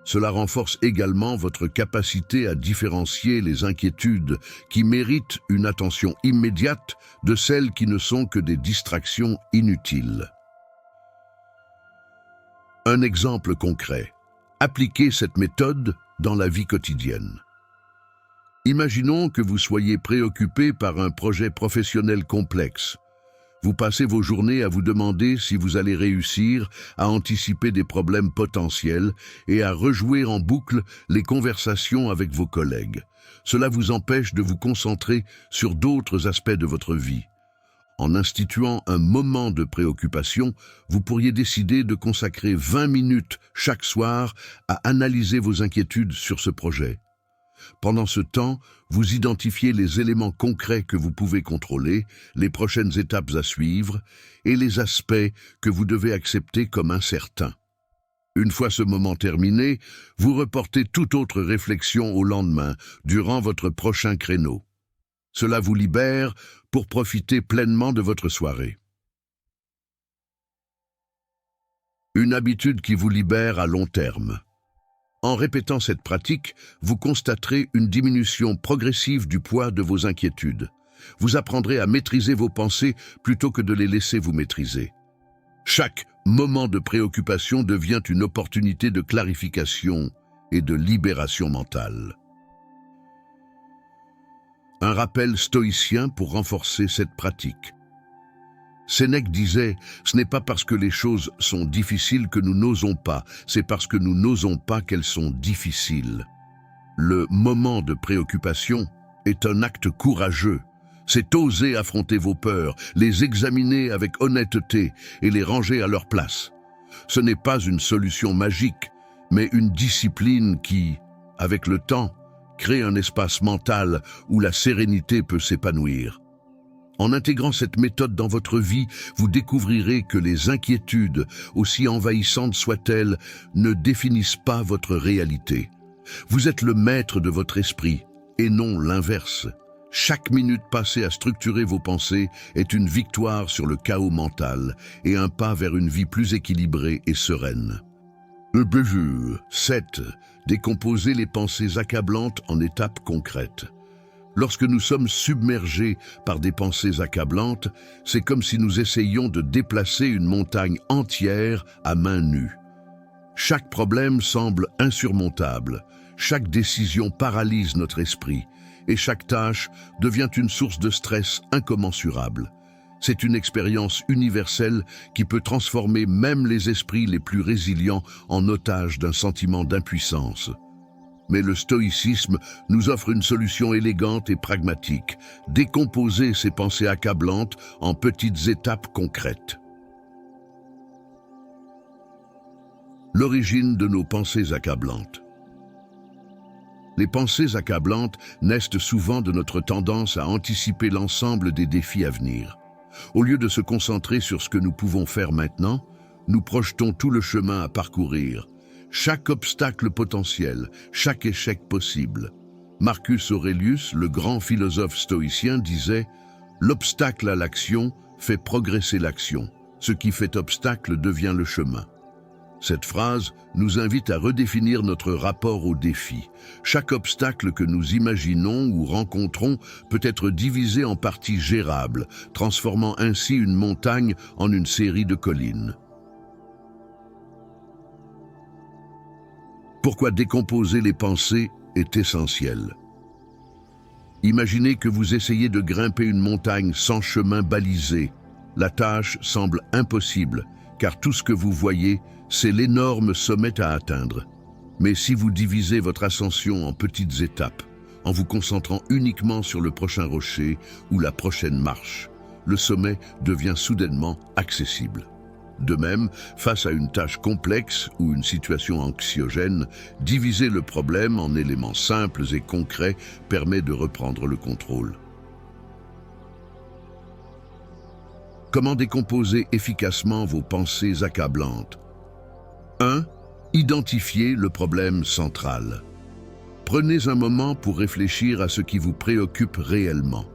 Cela renforce également votre capacité à différencier les inquiétudes qui méritent une attention immédiate de celles qui ne sont que des distractions inutiles. Un exemple concret. Appliquez cette méthode dans la vie quotidienne. Imaginons que vous soyez préoccupé par un projet professionnel complexe. Vous passez vos journées à vous demander si vous allez réussir à anticiper des problèmes potentiels et à rejouer en boucle les conversations avec vos collègues. Cela vous empêche de vous concentrer sur d'autres aspects de votre vie. En instituant un moment de préoccupation, vous pourriez décider de consacrer 20 minutes chaque soir à analyser vos inquiétudes sur ce projet. Pendant ce temps, vous identifiez les éléments concrets que vous pouvez contrôler, les prochaines étapes à suivre et les aspects que vous devez accepter comme incertains. Une fois ce moment terminé, vous reportez toute autre réflexion au lendemain, durant votre prochain créneau. Cela vous libère pour profiter pleinement de votre soirée. Une habitude qui vous libère à long terme. En répétant cette pratique, vous constaterez une diminution progressive du poids de vos inquiétudes. Vous apprendrez à maîtriser vos pensées plutôt que de les laisser vous maîtriser. Chaque moment de préoccupation devient une opportunité de clarification et de libération mentale. Un rappel stoïcien pour renforcer cette pratique. Sénèque disait « Ce n'est pas parce que les choses sont difficiles que nous n'osons pas, c'est parce que nous n'osons pas qu'elles sont difficiles. » Le moment de préoccupation est un acte courageux. C'est oser affronter vos peurs, les examiner avec honnêteté et les ranger à leur place. Ce n'est pas une solution magique, mais une discipline qui, avec le temps, crée un espace mental où la sérénité peut s'épanouir. En intégrant cette méthode dans votre vie, vous découvrirez que les inquiétudes, aussi envahissantes soient-elles, ne définissent pas votre réalité. Vous êtes le maître de votre esprit, et non l'inverse. Chaque minute passée à structurer vos pensées est une victoire sur le chaos mental et un pas vers une vie plus équilibrée et sereine. 7. Décomposer les pensées accablantes en étapes concrètes. Lorsque nous sommes submergés par des pensées accablantes, c'est comme si nous essayions de déplacer une montagne entière à main nue. Chaque problème semble insurmontable, chaque décision paralyse notre esprit, et chaque tâche devient une source de stress incommensurable. C'est une expérience universelle qui peut transformer même les esprits les plus résilients en otages d'un sentiment d'impuissance. Mais le stoïcisme nous offre une solution élégante et pragmatique, décomposer ces pensées accablantes en petites étapes concrètes. L'origine de nos pensées accablantes. Les pensées accablantes naissent souvent de notre tendance à anticiper l'ensemble des défis à venir. Au lieu de se concentrer sur ce que nous pouvons faire maintenant, nous projetons tout le chemin à parcourir, chaque obstacle potentiel, chaque échec possible. Marcus Aurelius, le grand philosophe stoïcien, disait « L'obstacle à l'action fait progresser l'action. Ce qui fait obstacle devient le chemin. » Cette phrase nous invite à redéfinir notre rapport aux défis. Chaque obstacle que nous imaginons ou rencontrons peut être divisé en parties gérables, transformant ainsi une montagne en une série de collines. Pourquoi décomposer les pensées est essentiel. Imaginez que vous essayez de grimper une montagne sans chemin balisé. La tâche semble impossible, car tout ce que vous voyez, c'est l'énorme sommet à atteindre. Mais si vous divisez votre ascension en petites étapes, en vous concentrant uniquement sur le prochain rocher ou la prochaine marche, le sommet devient soudainement accessible. De même, face à une tâche complexe ou une situation anxiogène, diviser le problème en éléments simples et concrets permet de reprendre le contrôle. Comment décomposer efficacement vos pensées accablantes? 1. Identifiez le problème central. Prenez un moment pour réfléchir à ce qui vous préoccupe réellement.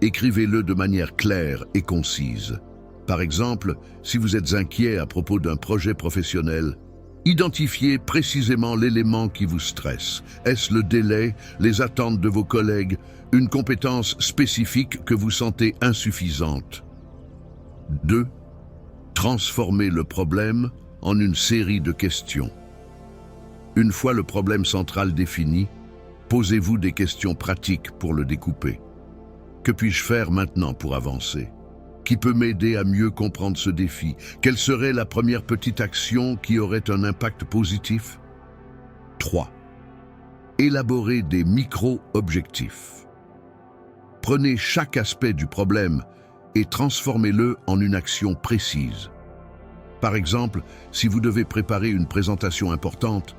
Écrivez-le de manière claire et concise. Par exemple, si vous êtes inquiet à propos d'un projet professionnel, identifiez précisément l'élément qui vous stresse. Est-ce le délai, les attentes de vos collègues, une compétence spécifique que vous sentez insuffisante? 2. Transformez le problème en une série de questions. Une fois le problème central défini, posez-vous des questions pratiques pour le découper. Que puis-je faire maintenant pour avancer? Qui peut m'aider à mieux comprendre ce défi? Quelle serait la première petite action qui aurait un impact positif? 3. Élaborez des micro-objectifs. Prenez chaque aspect du problème et transformez-le en une action précise. Par exemple, si vous devez préparer une présentation importante,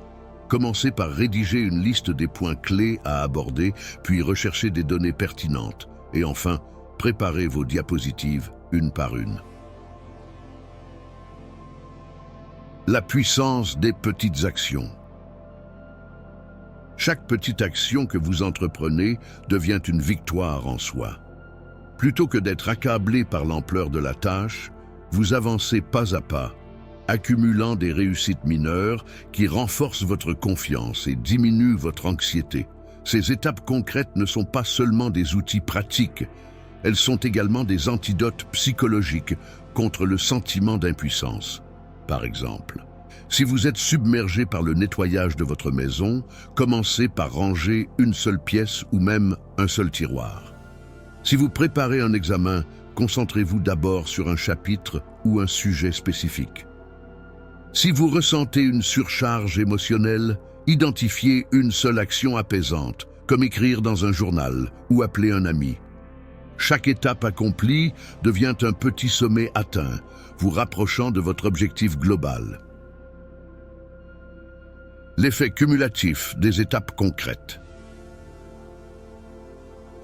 commencez par rédiger une liste des points clés à aborder, puis recherchez des données pertinentes. Et enfin, préparez vos diapositives une par une. La puissance des petites actions. Chaque petite action que vous entreprenez devient une victoire en soi. Plutôt que d'être accablé par l'ampleur de la tâche, vous avancez pas à pas, accumulant des réussites mineures qui renforcent votre confiance et diminuent votre anxiété. Ces étapes concrètes ne sont pas seulement des outils pratiques, elles sont également des antidotes psychologiques contre le sentiment d'impuissance. Par exemple, si vous êtes submergé par le nettoyage de votre maison, commencez par ranger une seule pièce ou même un seul tiroir. Si vous préparez un examen, concentrez-vous d'abord sur un chapitre ou un sujet spécifique. Si vous ressentez une surcharge émotionnelle, identifiez une seule action apaisante, comme écrire dans un journal ou appeler un ami. Chaque étape accomplie devient un petit sommet atteint, vous rapprochant de votre objectif global. L'effet cumulatif des étapes concrètes.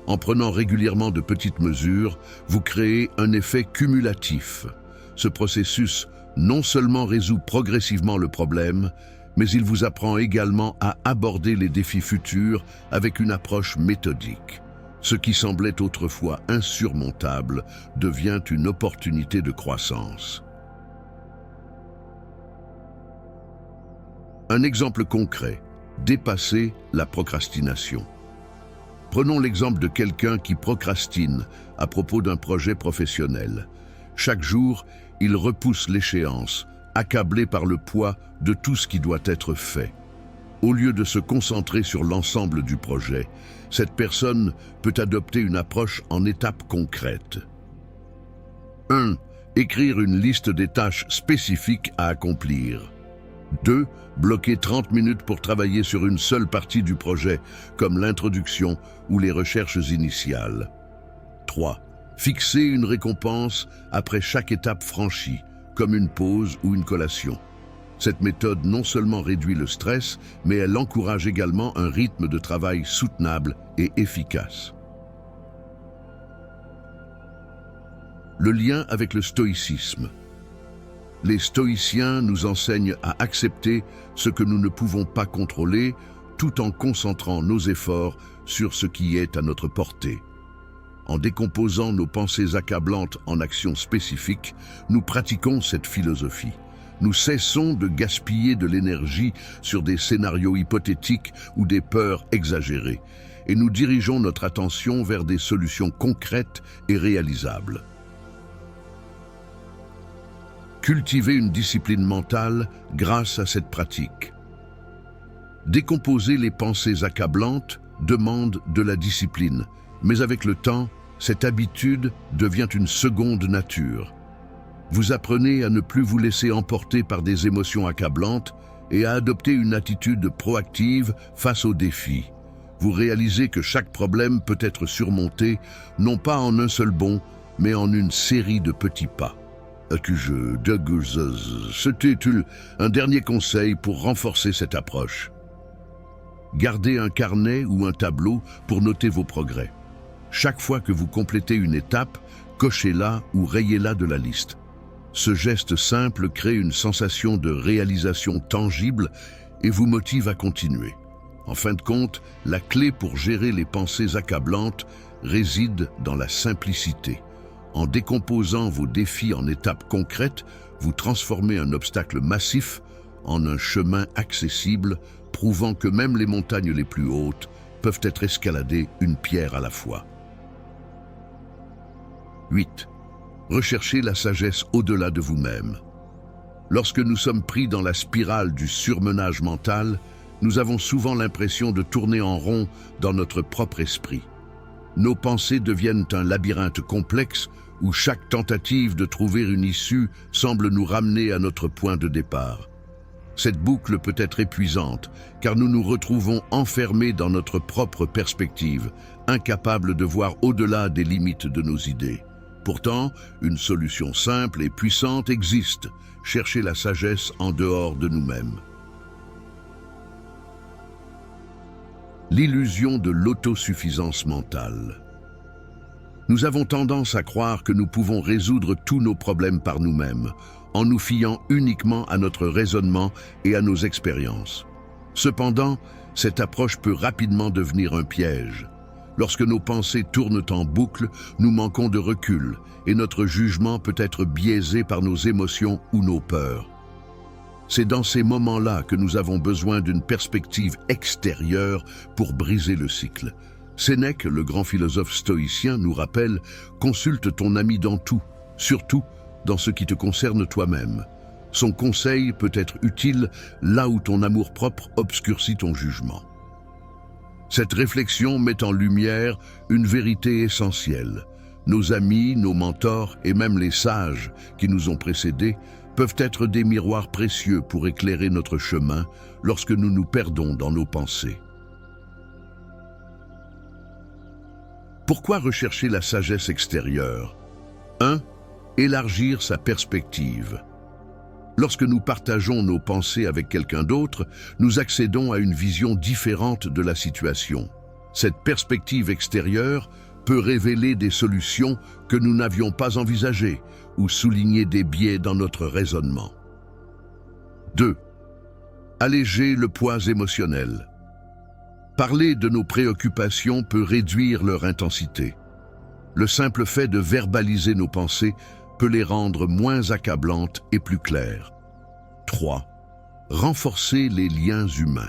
En prenant régulièrement de petites mesures, vous créez un effet cumulatif. Ce processus non seulement résout progressivement le problème, mais il vous apprend également à aborder les défis futurs avec une approche méthodique. Ce qui semblait autrefois insurmontable devient une opportunité de croissance. Un exemple concret, dépasser la procrastination. Prenons l'exemple de quelqu'un qui procrastine à propos d'un projet professionnel. Chaque jour, il repousse l'échéance, accablé par le poids de tout ce qui doit être fait. Au lieu de se concentrer sur l'ensemble du projet, cette personne peut adopter une approche en étapes concrètes. 1. Écrire une liste des tâches spécifiques à accomplir. 2. Bloquer 30 minutes pour travailler sur une seule partie du projet, comme l'introduction ou les recherches initiales. 3. Fixer une récompense après chaque étape franchie, comme une pause ou une collation. Cette méthode non seulement réduit le stress, mais elle encourage également un rythme de travail soutenable et efficace. Le lien avec le stoïcisme. Les stoïciens nous enseignent à accepter ce que nous ne pouvons pas contrôler, tout en concentrant nos efforts sur ce qui est à notre portée. En décomposant nos pensées accablantes en actions spécifiques, nous pratiquons cette philosophie. Nous cessons de gaspiller de l'énergie sur des scénarios hypothétiques ou des peurs exagérées, et nous dirigeons notre attention vers des solutions concrètes et réalisables. Cultiver une discipline mentale grâce à cette pratique. Décomposer les pensées accablantes demande de la discipline, mais avec le temps, cette habitude devient une seconde nature. Vous apprenez à ne plus vous laisser emporter par des émotions accablantes et à adopter une attitude proactive face aux défis. Vous réalisez que chaque problème peut être surmonté, non pas en un seul bond, mais en une série de petits pas. C'était un dernier conseil pour renforcer cette approche. Gardez un carnet ou un tableau pour noter vos progrès. Chaque fois que vous complétez une étape, cochez-la ou rayez-la de la liste. Ce geste simple crée une sensation de réalisation tangible et vous motive à continuer. En fin de compte, la clé pour gérer les pensées accablantes réside dans la simplicité. En décomposant vos défis en étapes concrètes, vous transformez un obstacle massif en un chemin accessible, prouvant que même les montagnes les plus hautes peuvent être escaladées une pierre à la fois. 8. Recherchez la sagesse au-delà de vous-même. Lorsque nous sommes pris dans la spirale du surmenage mental, nous avons souvent l'impression de tourner en rond dans notre propre esprit. Nos pensées deviennent un labyrinthe complexe où chaque tentative de trouver une issue semble nous ramener à notre point de départ. Cette boucle peut être épuisante, car nous nous retrouvons enfermés dans notre propre perspective, incapables de voir au-delà des limites de nos idées. Pourtant, une solution simple et puissante existe, chercher la sagesse en dehors de nous-mêmes. L'illusion de l'autosuffisance mentale. Nous avons tendance à croire que nous pouvons résoudre tous nos problèmes par nous-mêmes, en nous fiant uniquement à notre raisonnement et à nos expériences. Cependant, cette approche peut rapidement devenir un piège. Lorsque nos pensées tournent en boucle, nous manquons de recul et notre jugement peut être biaisé par nos émotions ou nos peurs. C'est dans ces moments-là que nous avons besoin d'une perspective extérieure pour briser le cycle. Sénèque, le grand philosophe stoïcien, nous rappelle « Consulte ton ami dans tout, surtout dans ce qui te concerne toi-même. Son conseil peut être utile là où ton amour-propre obscurcit ton jugement. » Cette réflexion met en lumière une vérité essentielle. Nos amis, nos mentors et même les sages qui nous ont précédés peuvent être des miroirs précieux pour éclairer notre chemin lorsque nous nous perdons dans nos pensées. Pourquoi rechercher la sagesse extérieure? 1. Élargir sa perspective. Lorsque nous partageons nos pensées avec quelqu'un d'autre, nous accédons à une vision différente de la situation. Cette perspective extérieure peut révéler des solutions que nous n'avions pas envisagées ou souligner des biais dans notre raisonnement. 2. Alléger le poids émotionnel. Parler de nos préoccupations peut réduire leur intensité. Le simple fait de verbaliser nos pensées peut les rendre moins accablantes et plus claires. 3. Renforcer les liens humains.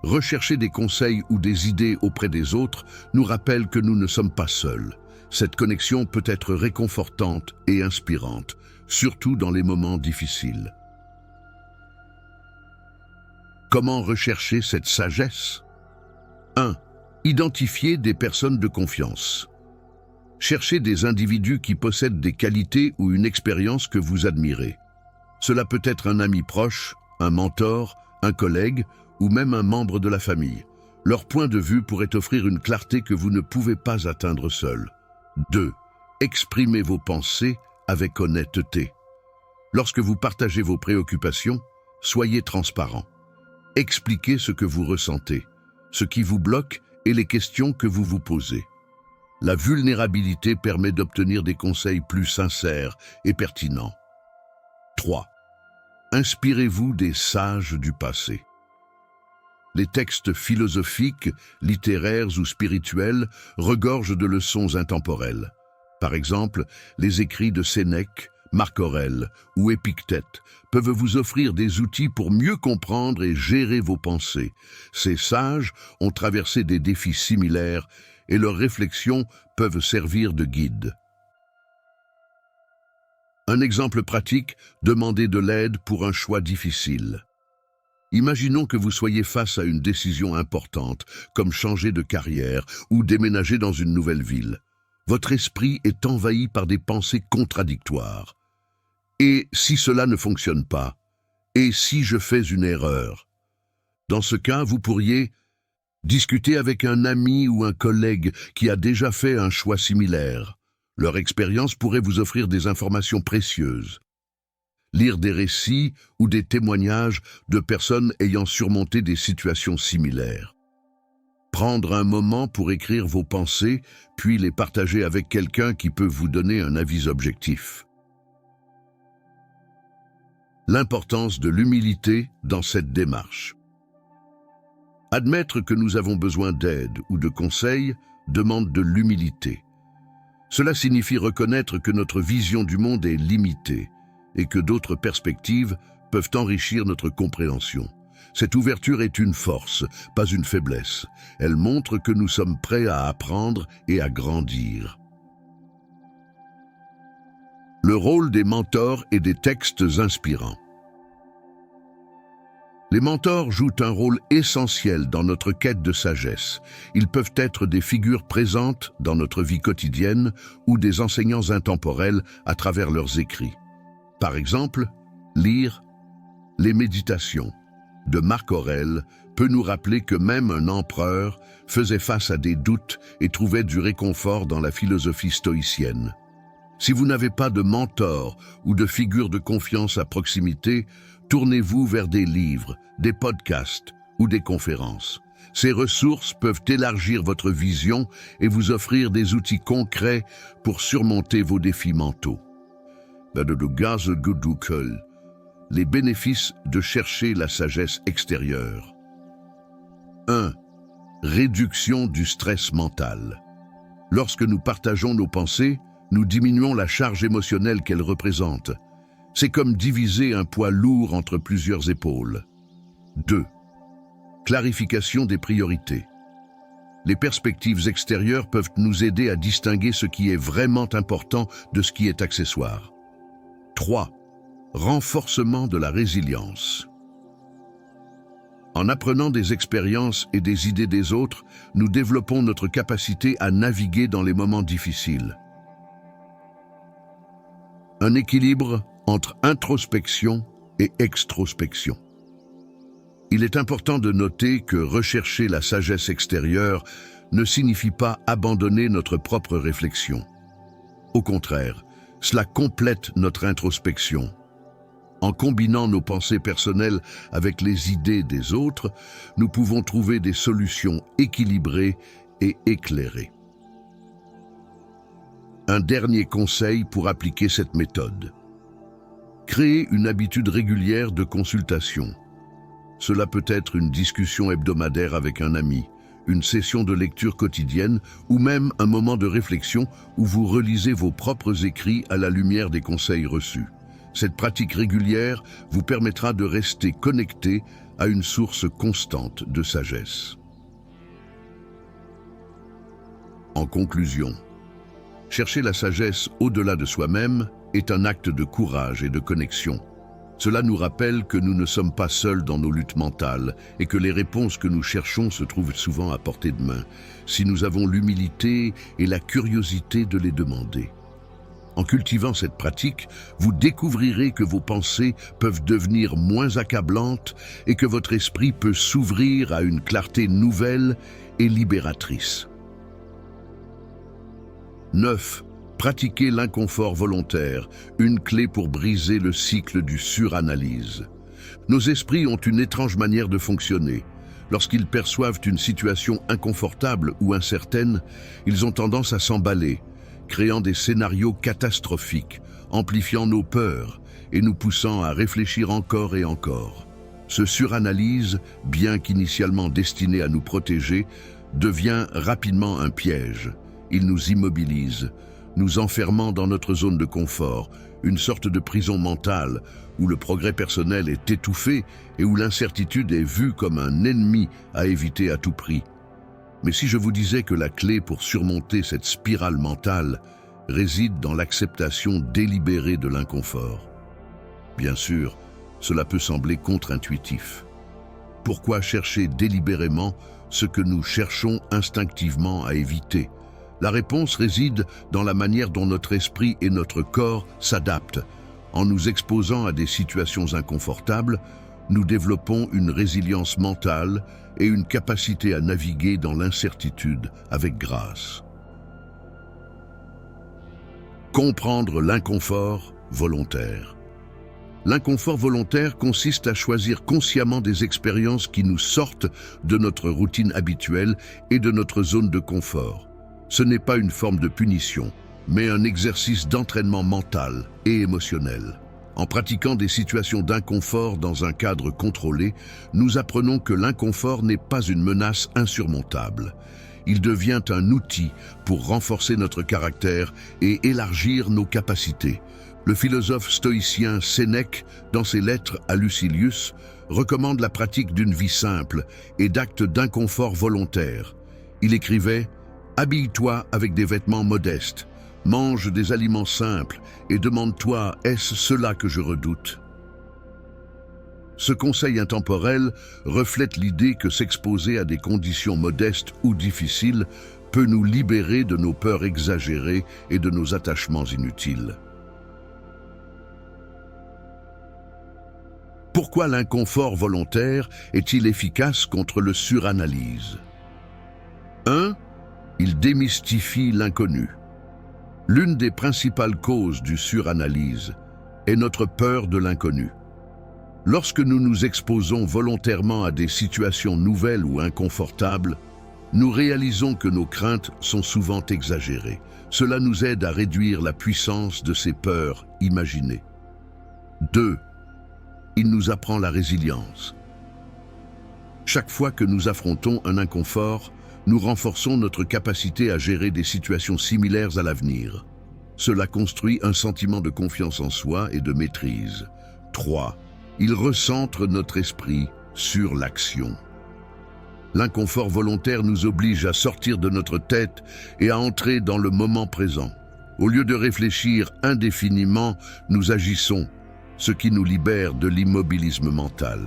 Rechercher des conseils ou des idées auprès des autres nous rappelle que nous ne sommes pas seuls. Cette connexion peut être réconfortante et inspirante, surtout dans les moments difficiles. Comment rechercher cette sagesse? 1. Identifier des personnes de confiance. Cherchez des individus qui possèdent des qualités ou une expérience que vous admirez. Cela peut être un ami proche, un mentor, un collègue ou même un membre de la famille. Leur point de vue pourrait offrir une clarté que vous ne pouvez pas atteindre seul. 2. Exprimez vos pensées avec honnêteté. Lorsque vous partagez vos préoccupations, soyez transparent. Expliquez ce que vous ressentez, ce qui vous bloque et les questions que vous vous posez. La vulnérabilité permet d'obtenir des conseils plus sincères et pertinents. 3. Inspirez-vous des sages du passé. Les textes philosophiques, littéraires ou spirituels regorgent de leçons intemporelles. Par exemple, les écrits de Sénèque, Marc Aurèle ou Épictète peuvent vous offrir des outils pour mieux comprendre et gérer vos pensées. Ces sages ont traversé des défis similaires et leurs réflexions peuvent servir de guide. Un exemple pratique, demandez de l'aide pour un choix difficile. Imaginons que vous soyez face à une décision importante, comme changer de carrière ou déménager dans une nouvelle ville. Votre esprit est envahi par des pensées contradictoires. Et si cela ne fonctionne pas? Et si je fais une erreur? Dans ce cas, vous pourriez discuter avec un ami ou un collègue qui a déjà fait un choix similaire. Leur expérience pourrait vous offrir des informations précieuses. Lire des récits ou des témoignages de personnes ayant surmonté des situations similaires. Prendre un moment pour écrire vos pensées, puis les partager avec quelqu'un qui peut vous donner un avis objectif. L'importance de l'humilité dans cette démarche. Admettre que nous avons besoin d'aide ou de conseils demande de l'humilité. Cela signifie reconnaître que notre vision du monde est limitée et que d'autres perspectives peuvent enrichir notre compréhension. Cette ouverture est une force, pas une faiblesse. Elle montre que nous sommes prêts à apprendre et à grandir. Le rôle des mentors et des textes inspirants. Les mentors jouent un rôle essentiel dans notre quête de sagesse. Ils peuvent être des figures présentes dans notre vie quotidienne ou des enseignants intemporels à travers leurs écrits. Par exemple, lire Les Méditations de Marc Aurèle peut nous rappeler que même un empereur faisait face à des doutes et trouvait du réconfort dans la philosophie stoïcienne. Si vous n'avez pas de mentor ou de figure de confiance à proximité, tournez-vous vers des livres, des podcasts ou des conférences. Ces ressources peuvent élargir votre vision et vous offrir des outils concrets pour surmonter vos défis mentaux. Les bénéfices de chercher la sagesse extérieure. 1. Réduction du stress mental. Lorsque nous partageons nos pensées, nous diminuons la charge émotionnelle qu'elles représentent. C'est comme diviser un poids lourd entre plusieurs épaules. 2. Clarification des priorités. Les perspectives extérieures peuvent nous aider à distinguer ce qui est vraiment important de ce qui est accessoire. 3. Renforcement de la résilience. En apprenant des expériences et des idées des autres, nous développons notre capacité à naviguer dans les moments difficiles. Un équilibre entre introspection et extrospection. Il est important de noter que rechercher la sagesse extérieure ne signifie pas abandonner notre propre réflexion. Au contraire, cela complète notre introspection. En combinant nos pensées personnelles avec les idées des autres, nous pouvons trouver des solutions équilibrées et éclairées. Un dernier conseil pour appliquer cette méthode. Créez une habitude régulière de consultation. Cela peut être une discussion hebdomadaire avec un ami, une session de lecture quotidienne ou même un moment de réflexion où vous relisez vos propres écrits à la lumière des conseils reçus. Cette pratique régulière vous permettra de rester connecté à une source constante de sagesse. En conclusion, chercher la sagesse au-delà de soi-même est un acte de courage et de connexion. Cela nous rappelle que nous ne sommes pas seuls dans nos luttes mentales et que les réponses que nous cherchons se trouvent souvent à portée de main, si nous avons l'humilité et la curiosité de les demander. En cultivant cette pratique, vous découvrirez que vos pensées peuvent devenir moins accablantes et que votre esprit peut s'ouvrir à une clarté nouvelle et libératrice. 9. Pratiquer l'inconfort volontaire, une clé pour briser le cycle du suranalyse. Nos esprits ont une étrange manière de fonctionner. Lorsqu'ils perçoivent une situation inconfortable ou incertaine, ils ont tendance à s'emballer, créant des scénarios catastrophiques, amplifiant nos peurs et nous poussant à réfléchir encore et encore. Ce suranalyse, bien qu'initialement destiné à nous protéger, devient rapidement un piège. Il nous immobilise, nous enfermant dans notre zone de confort, une sorte de prison mentale où le progrès personnel est étouffé et où l'incertitude est vue comme un ennemi à éviter à tout prix. Mais si je vous disais que la clé pour surmonter cette spirale mentale réside dans l'acceptation délibérée de l'inconfort? Bien sûr, cela peut sembler contre-intuitif. Pourquoi chercher délibérément ce que nous cherchons instinctivement à éviter? La réponse réside dans la manière dont notre esprit et notre corps s'adaptent. En nous exposant à des situations inconfortables, nous développons une résilience mentale et une capacité à naviguer dans l'incertitude avec grâce. Comprendre l'inconfort volontaire. L'inconfort volontaire consiste à choisir consciemment des expériences qui nous sortent de notre routine habituelle et de notre zone de confort. Ce n'est pas une forme de punition, mais un exercice d'entraînement mental et émotionnel. En pratiquant des situations d'inconfort dans un cadre contrôlé, nous apprenons que l'inconfort n'est pas une menace insurmontable. Il devient un outil pour renforcer notre caractère et élargir nos capacités. Le philosophe stoïcien Sénèque, dans ses lettres à Lucilius, recommande la pratique d'une vie simple et d'actes d'inconfort volontaire. Il écrivait « Habille-toi avec des vêtements modestes. Mange des aliments simples et demande-toi, est-ce cela que je redoute ?» Ce conseil intemporel reflète l'idée que s'exposer à des conditions modestes ou difficiles peut nous libérer de nos peurs exagérées et de nos attachements inutiles. Pourquoi l'inconfort volontaire est-il efficace contre le suranalyse? 1. Il démystifie l'inconnu. L'une des principales causes du suranalyse est notre peur de l'inconnu. Lorsque nous nous exposons volontairement à des situations nouvelles ou inconfortables, nous réalisons que nos craintes sont souvent exagérées. Cela nous aide à réduire la puissance de ces peurs imaginées. 2. Il nous apprend la résilience. Chaque fois que nous affrontons un inconfort, nous renforçons notre capacité à gérer des situations similaires à l'avenir. Cela construit un sentiment de confiance en soi et de maîtrise. 3. Il recentre notre esprit sur l'action. L'inconfort volontaire nous oblige à sortir de notre tête et à entrer dans le moment présent. Au lieu de réfléchir indéfiniment, nous agissons, ce qui nous libère de l'immobilisme mental.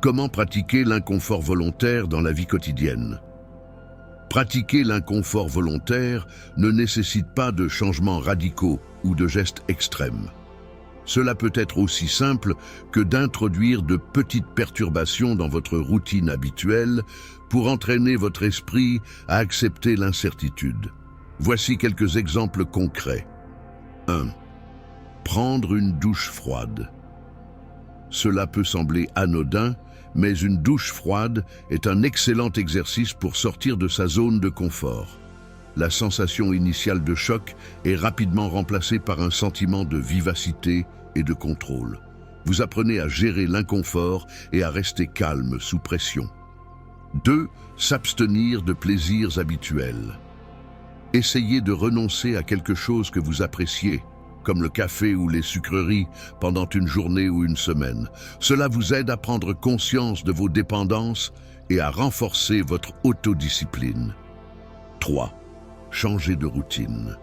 Comment pratiquer l'inconfort volontaire dans la vie quotidienne? Pratiquer l'inconfort volontaire ne nécessite pas de changements radicaux ou de gestes extrêmes. Cela peut être aussi simple que d'introduire de petites perturbations dans votre routine habituelle pour entraîner votre esprit à accepter l'incertitude. Voici quelques exemples concrets. 1. Prendre une douche froide. Cela peut sembler anodin, mais une douche froide est un excellent exercice pour sortir de sa zone de confort. La sensation initiale de choc est rapidement remplacée par un sentiment de vivacité et de contrôle. Vous apprenez à gérer l'inconfort et à rester calme sous pression. 2. S'abstenir de plaisirs habituels. Essayez de renoncer à quelque chose que vous appréciez, comme le café ou les sucreries, pendant une journée ou une semaine. Cela vous aide à prendre conscience de vos dépendances et à renforcer votre autodiscipline. 3. Changer de routine.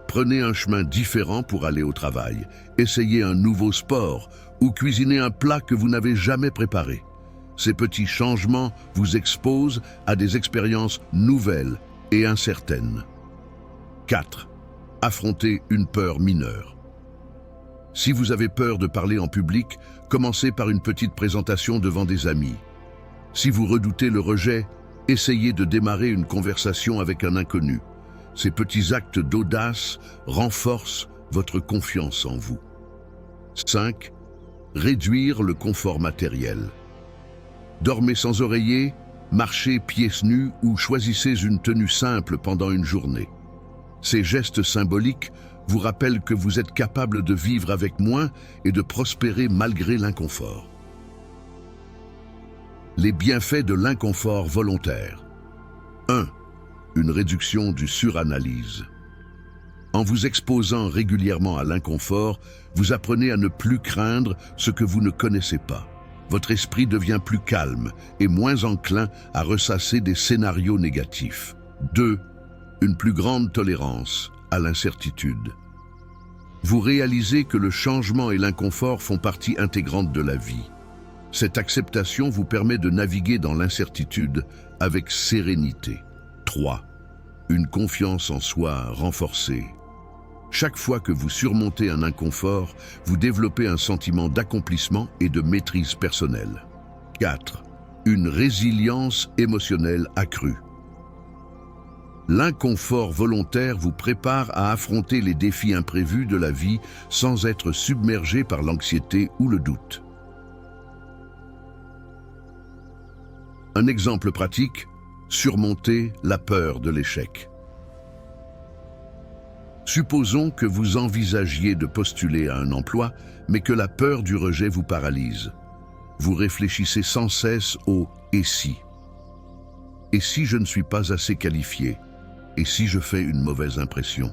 Prenez un chemin différent pour aller au travail. Essayez un nouveau sport ou cuisinez un plat que vous n'avez jamais préparé. Ces petits changements vous exposent à des expériences nouvelles et incertaines. 4. Affronter une peur mineure. Si vous avez peur de parler en public, commencez par une petite présentation devant des amis. Si vous redoutez le rejet, essayez de démarrer une conversation avec un inconnu. Ces petits actes d'audace renforcent votre confiance en vous. 5. Réduire le confort matériel. Dormez sans oreiller, marchez pieds nus ou choisissez une tenue simple pendant une journée. Ces gestes symboliques vous rappellent que vous êtes capable de vivre avec moins et de prospérer malgré l'inconfort. Les bienfaits de l'inconfort volontaire. 1. Une réduction du suranalyse. En vous exposant régulièrement à l'inconfort, vous apprenez à ne plus craindre ce que vous ne connaissez pas. Votre esprit devient plus calme et moins enclin à ressasser des scénarios négatifs. 2. Une plus grande tolérance à l'incertitude. Vous réalisez que le changement et l'inconfort font partie intégrante de la vie. Cette acceptation vous permet de naviguer dans l'incertitude avec sérénité. 3. Une confiance en soi renforcée. Chaque fois que vous surmontez un inconfort, vous développez un sentiment d'accomplissement et de maîtrise personnelle. 4. Une résilience émotionnelle accrue. L'inconfort volontaire vous prépare à affronter les défis imprévus de la vie sans être submergé par l'anxiété ou le doute. Un exemple pratique, surmonter la peur de l'échec. Supposons que vous envisagiez de postuler à un emploi, mais que la peur du rejet vous paralyse. Vous réfléchissez sans cesse au « et si ». Et si je ne suis pas assez qualifié? Et si je fais une mauvaise impression?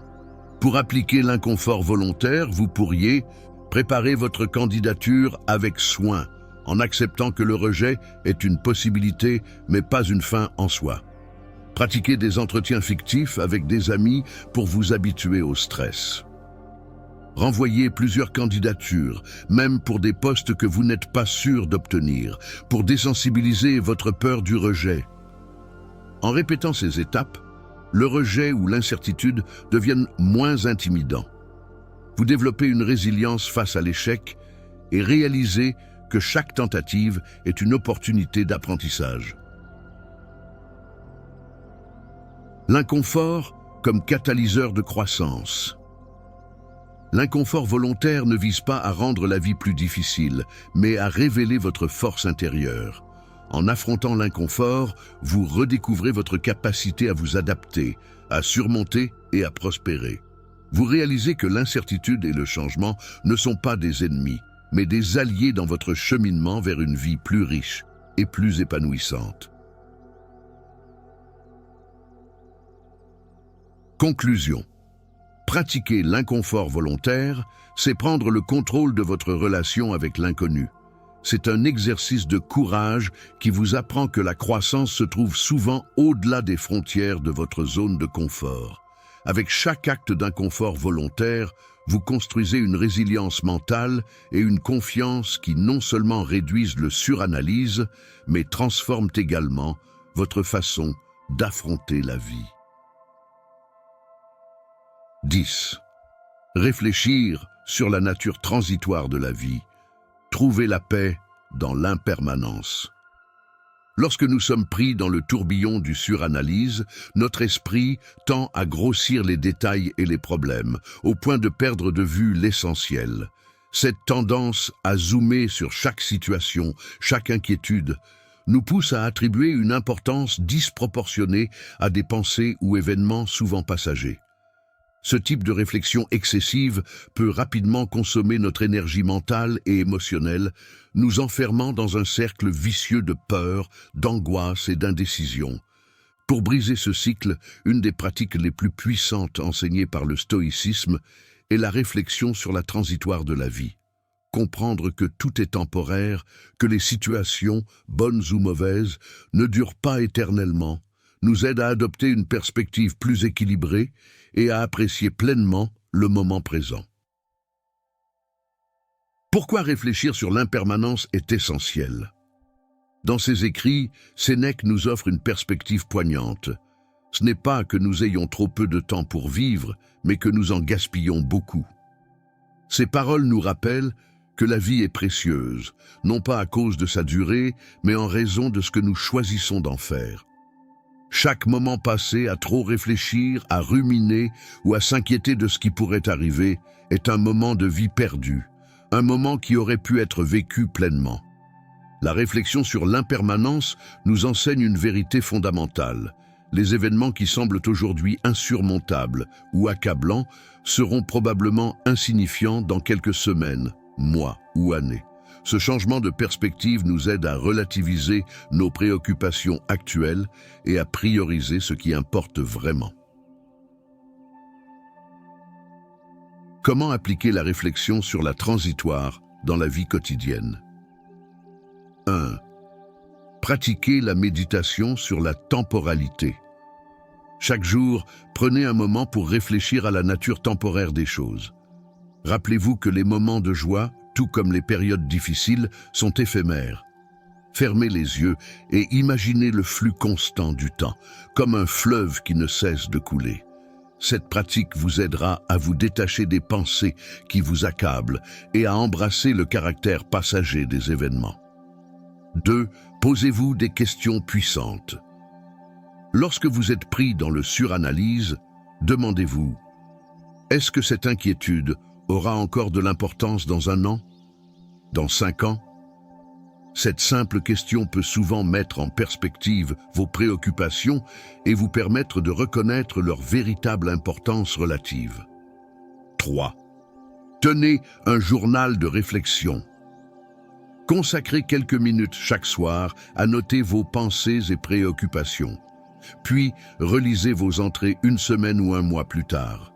Pour appliquer l'inconfort volontaire, vous pourriez préparer votre candidature avec soin, en acceptant que le rejet est une possibilité, mais pas une fin en soi. Pratiquez des entretiens fictifs avec des amis pour vous habituer au stress. Renvoyez plusieurs candidatures, même pour des postes que vous n'êtes pas sûr d'obtenir, pour désensibiliser votre peur du rejet. En répétant ces étapes, le rejet ou l'incertitude deviennent moins intimidants. Vous développez une résilience face à l'échec et réalisez que chaque tentative est une opportunité d'apprentissage. L'inconfort comme catalyseur de croissance. L'inconfort volontaire ne vise pas à rendre la vie plus difficile, mais à révéler votre force intérieure. En affrontant l'inconfort, vous redécouvrez votre capacité à vous adapter, à surmonter et à prospérer. Vous réalisez que l'incertitude et le changement ne sont pas des ennemis, mais des alliés dans votre cheminement vers une vie plus riche et plus épanouissante. Conclusion. Pratiquer l'inconfort volontaire, c'est prendre le contrôle de votre relation avec l'inconnu. C'est un exercice de courage qui vous apprend que la croissance se trouve souvent au-delà des frontières de votre zone de confort. Avec chaque acte d'inconfort volontaire, vous construisez une résilience mentale et une confiance qui non seulement réduisent le suranalyse, mais transforment également votre façon d'affronter la vie. 10. Réfléchir sur la nature transitoire de la vie. Trouver la paix dans l'impermanence. Lorsque nous sommes pris dans le tourbillon du suranalyse, notre esprit tend à grossir les détails et les problèmes, au point de perdre de vue l'essentiel. Cette tendance à zoomer sur chaque situation, chaque inquiétude, nous pousse à attribuer une importance disproportionnée à des pensées ou événements souvent passagers. Ce type de réflexion excessive peut rapidement consommer notre énergie mentale et émotionnelle, nous enfermant dans un cercle vicieux de peur, d'angoisse et d'indécision. Pour briser ce cycle, une des pratiques les plus puissantes enseignées par le stoïcisme est la réflexion sur la transitoire de la vie. Comprendre que tout est temporaire, que les situations, bonnes ou mauvaises, ne durent pas éternellement, nous aide à adopter une perspective plus équilibrée et à apprécier pleinement le moment présent. Pourquoi réfléchir sur l'impermanence est essentiel? Dans ses écrits, Sénèque nous offre une perspective poignante. Ce n'est pas que nous ayons trop peu de temps pour vivre, mais que nous en gaspillons beaucoup. Ces paroles nous rappellent que la vie est précieuse, non pas à cause de sa durée, mais en raison de ce que nous choisissons d'en faire. Chaque moment passé à trop réfléchir, à ruminer ou à s'inquiéter de ce qui pourrait arriver est un moment de vie perdu, un moment qui aurait pu être vécu pleinement. La réflexion sur l'impermanence nous enseigne une vérité fondamentale. Les événements qui semblent aujourd'hui insurmontables ou accablants seront probablement insignifiants dans quelques semaines, mois ou années. Ce changement de perspective nous aide à relativiser nos préoccupations actuelles et à prioriser ce qui importe vraiment. Comment appliquer la réflexion sur la transitoire dans la vie quotidienne? 1. Pratiquer la méditation sur la temporalité. Chaque jour, prenez un moment pour réfléchir à la nature temporaire des choses. Rappelez-vous que les moments de joie, tout comme les périodes difficiles, sont éphémères. Fermez les yeux et imaginez le flux constant du temps, comme un fleuve qui ne cesse de couler. Cette pratique vous aidera à vous détacher des pensées qui vous accablent et à embrasser le caractère passager des événements. 2. Posez-vous des questions puissantes. Lorsque vous êtes pris dans le suranalyse, demandez-vous: est-ce que cette inquiétude aura encore de l'importance dans 1 an? Dans 5 ans? Cette simple question peut souvent mettre en perspective vos préoccupations et vous permettre de reconnaître leur véritable importance relative. 3. Tenez un journal de réflexion. Consacrez quelques minutes chaque soir à noter vos pensées et préoccupations. Puis, relisez vos entrées 1 semaine ou 1 mois plus tard.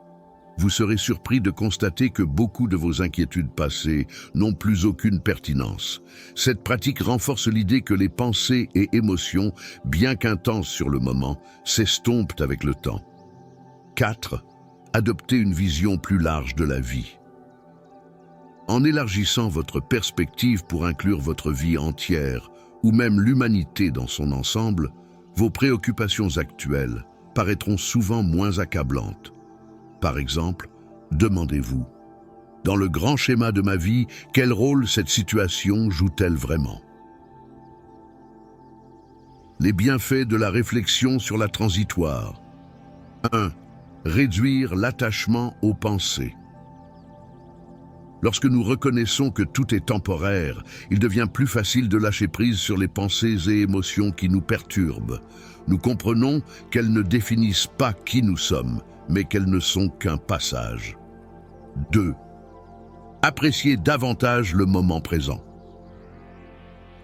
Vous serez surpris de constater que beaucoup de vos inquiétudes passées n'ont plus aucune pertinence. Cette pratique renforce l'idée que les pensées et émotions, bien qu'intenses sur le moment, s'estompent avec le temps. 4. Adoptez une vision plus large de la vie. En élargissant votre perspective pour inclure votre vie entière, ou même l'humanité dans son ensemble, vos préoccupations actuelles paraîtront souvent moins accablantes. Par exemple, demandez-vous: dans le grand schéma de ma vie, quel rôle cette situation joue-t-elle vraiment? Les bienfaits de la réflexion sur la transitoire. 1. Réduire l'attachement aux pensées. Lorsque nous reconnaissons que tout est temporaire, il devient plus facile de lâcher prise sur les pensées et émotions qui nous perturbent. Nous comprenons qu'elles ne définissent pas qui nous sommes, mais qu'elles ne sont qu'un passage. 2. Apprécier davantage le moment présent.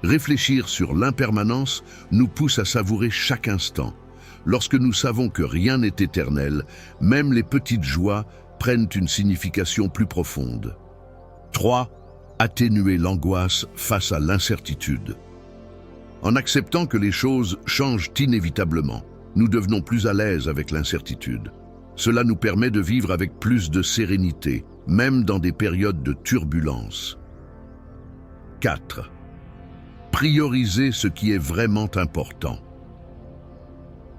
Réfléchir sur l'impermanence nous pousse à savourer chaque instant. Lorsque nous savons que rien n'est éternel, même les petites joies prennent une signification plus profonde. 3. Atténuer l'angoisse face à l'incertitude. En acceptant que les choses changent inévitablement, nous devenons plus à l'aise avec l'incertitude. Cela nous permet de vivre avec plus de sérénité, même dans des périodes de turbulence. 4. Prioriser ce qui est vraiment important.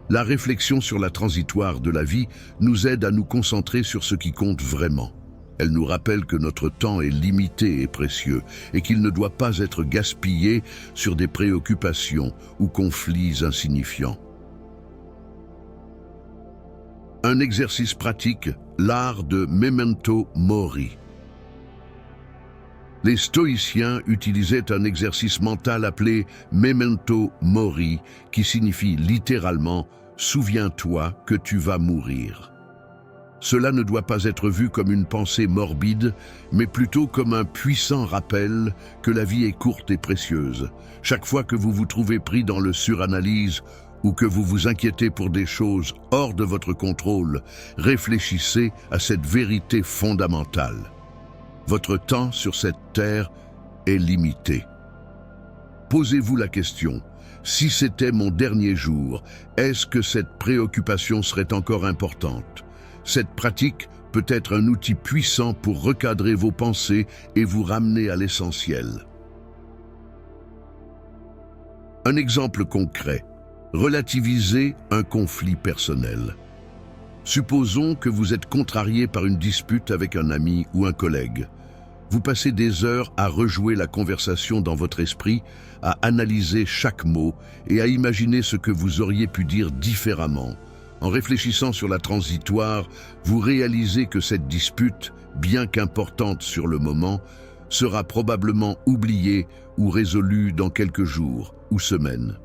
La réflexion sur la transitoire de la vie nous aide à nous concentrer sur ce qui compte vraiment. Elle nous rappelle que notre temps est limité et précieux et qu'il ne doit pas être gaspillé sur des préoccupations ou conflits insignifiants. Un exercice pratique, l'art de Memento Mori. Les stoïciens utilisaient un exercice mental appelé Memento Mori, qui signifie littéralement « Souviens-toi que tu vas mourir ». Cela ne doit pas être vu comme une pensée morbide, mais plutôt comme un puissant rappel que la vie est courte et précieuse. Chaque fois que vous vous trouvez pris dans le suranalyse ou que vous vous inquiétez pour des choses hors de votre contrôle, réfléchissez à cette vérité fondamentale. Votre temps sur cette terre est limité. Posez-vous la question, si c'était mon dernier jour, est-ce que cette préoccupation serait encore importante ? Cette pratique peut être un outil puissant pour recadrer vos pensées et vous ramener à l'essentiel. Un exemple concret, relativiser un conflit personnel. Supposons que vous êtes contrarié par une dispute avec un ami ou un collègue. Vous passez des heures à rejouer la conversation dans votre esprit, à analyser chaque mot et à imaginer ce que vous auriez pu dire différemment. En réfléchissant sur la transitoire, vous réalisez que cette dispute, bien qu'importante sur le moment, sera probablement oubliée ou résolue dans quelques jours ou semaines.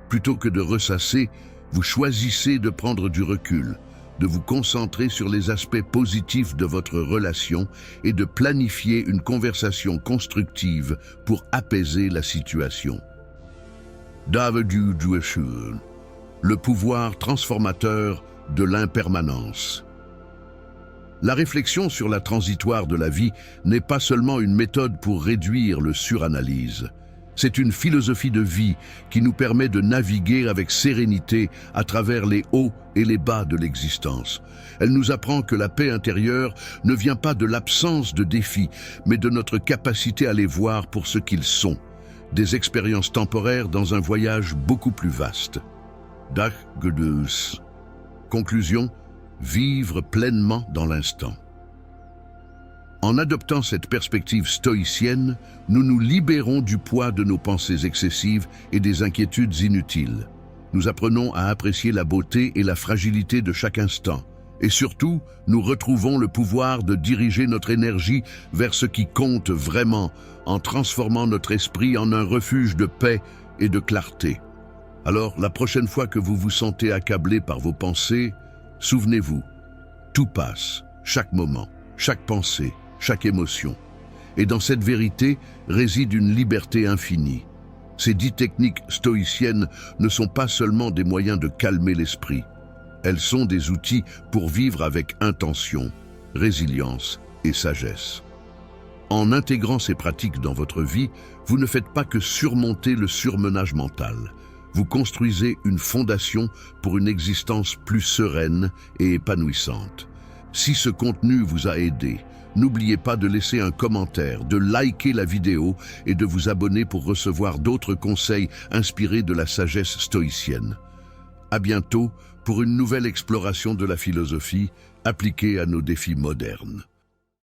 Plutôt que de ressasser, vous choisissez de prendre du recul, de vous concentrer sur les aspects positifs de votre relation et de planifier une conversation constructive pour apaiser la situation. Le pouvoir transformateur de l'impermanence. La réflexion sur la transitoire de la vie n'est pas seulement une méthode pour réduire le suranalyse. C'est une philosophie de vie qui nous permet de naviguer avec sérénité à travers les hauts et les bas de l'existence. Elle nous apprend que la paix intérieure ne vient pas de l'absence de défis, mais de notre capacité à les voir pour ce qu'ils sont, des expériences temporaires dans un voyage beaucoup plus vaste. Dag Gedus. Conclusion, vivre pleinement dans l'instant. En adoptant cette perspective stoïcienne, nous nous libérons du poids de nos pensées excessives et des inquiétudes inutiles. Nous apprenons à apprécier la beauté et la fragilité de chaque instant. Et surtout, nous retrouvons le pouvoir de diriger notre énergie vers ce qui compte vraiment, en transformant notre esprit en un refuge de paix et de clarté. Alors, la prochaine fois que vous vous sentez accablé par vos pensées, souvenez-vous, tout passe, chaque moment, chaque pensée, chaque émotion. Et dans cette vérité réside une liberté infinie. Ces 10 techniques stoïciennes ne sont pas seulement des moyens de calmer l'esprit. Elles sont des outils pour vivre avec intention, résilience et sagesse. En intégrant ces pratiques dans votre vie, vous ne faites pas que surmonter le surmenage mental. Vous construisez une fondation pour une existence plus sereine et épanouissante. Si ce contenu vous a aidé, n'oubliez pas de laisser un commentaire, de liker la vidéo et de vous abonner pour recevoir d'autres conseils inspirés de la sagesse stoïcienne. À bientôt pour une nouvelle exploration de la philosophie appliquée à nos défis modernes.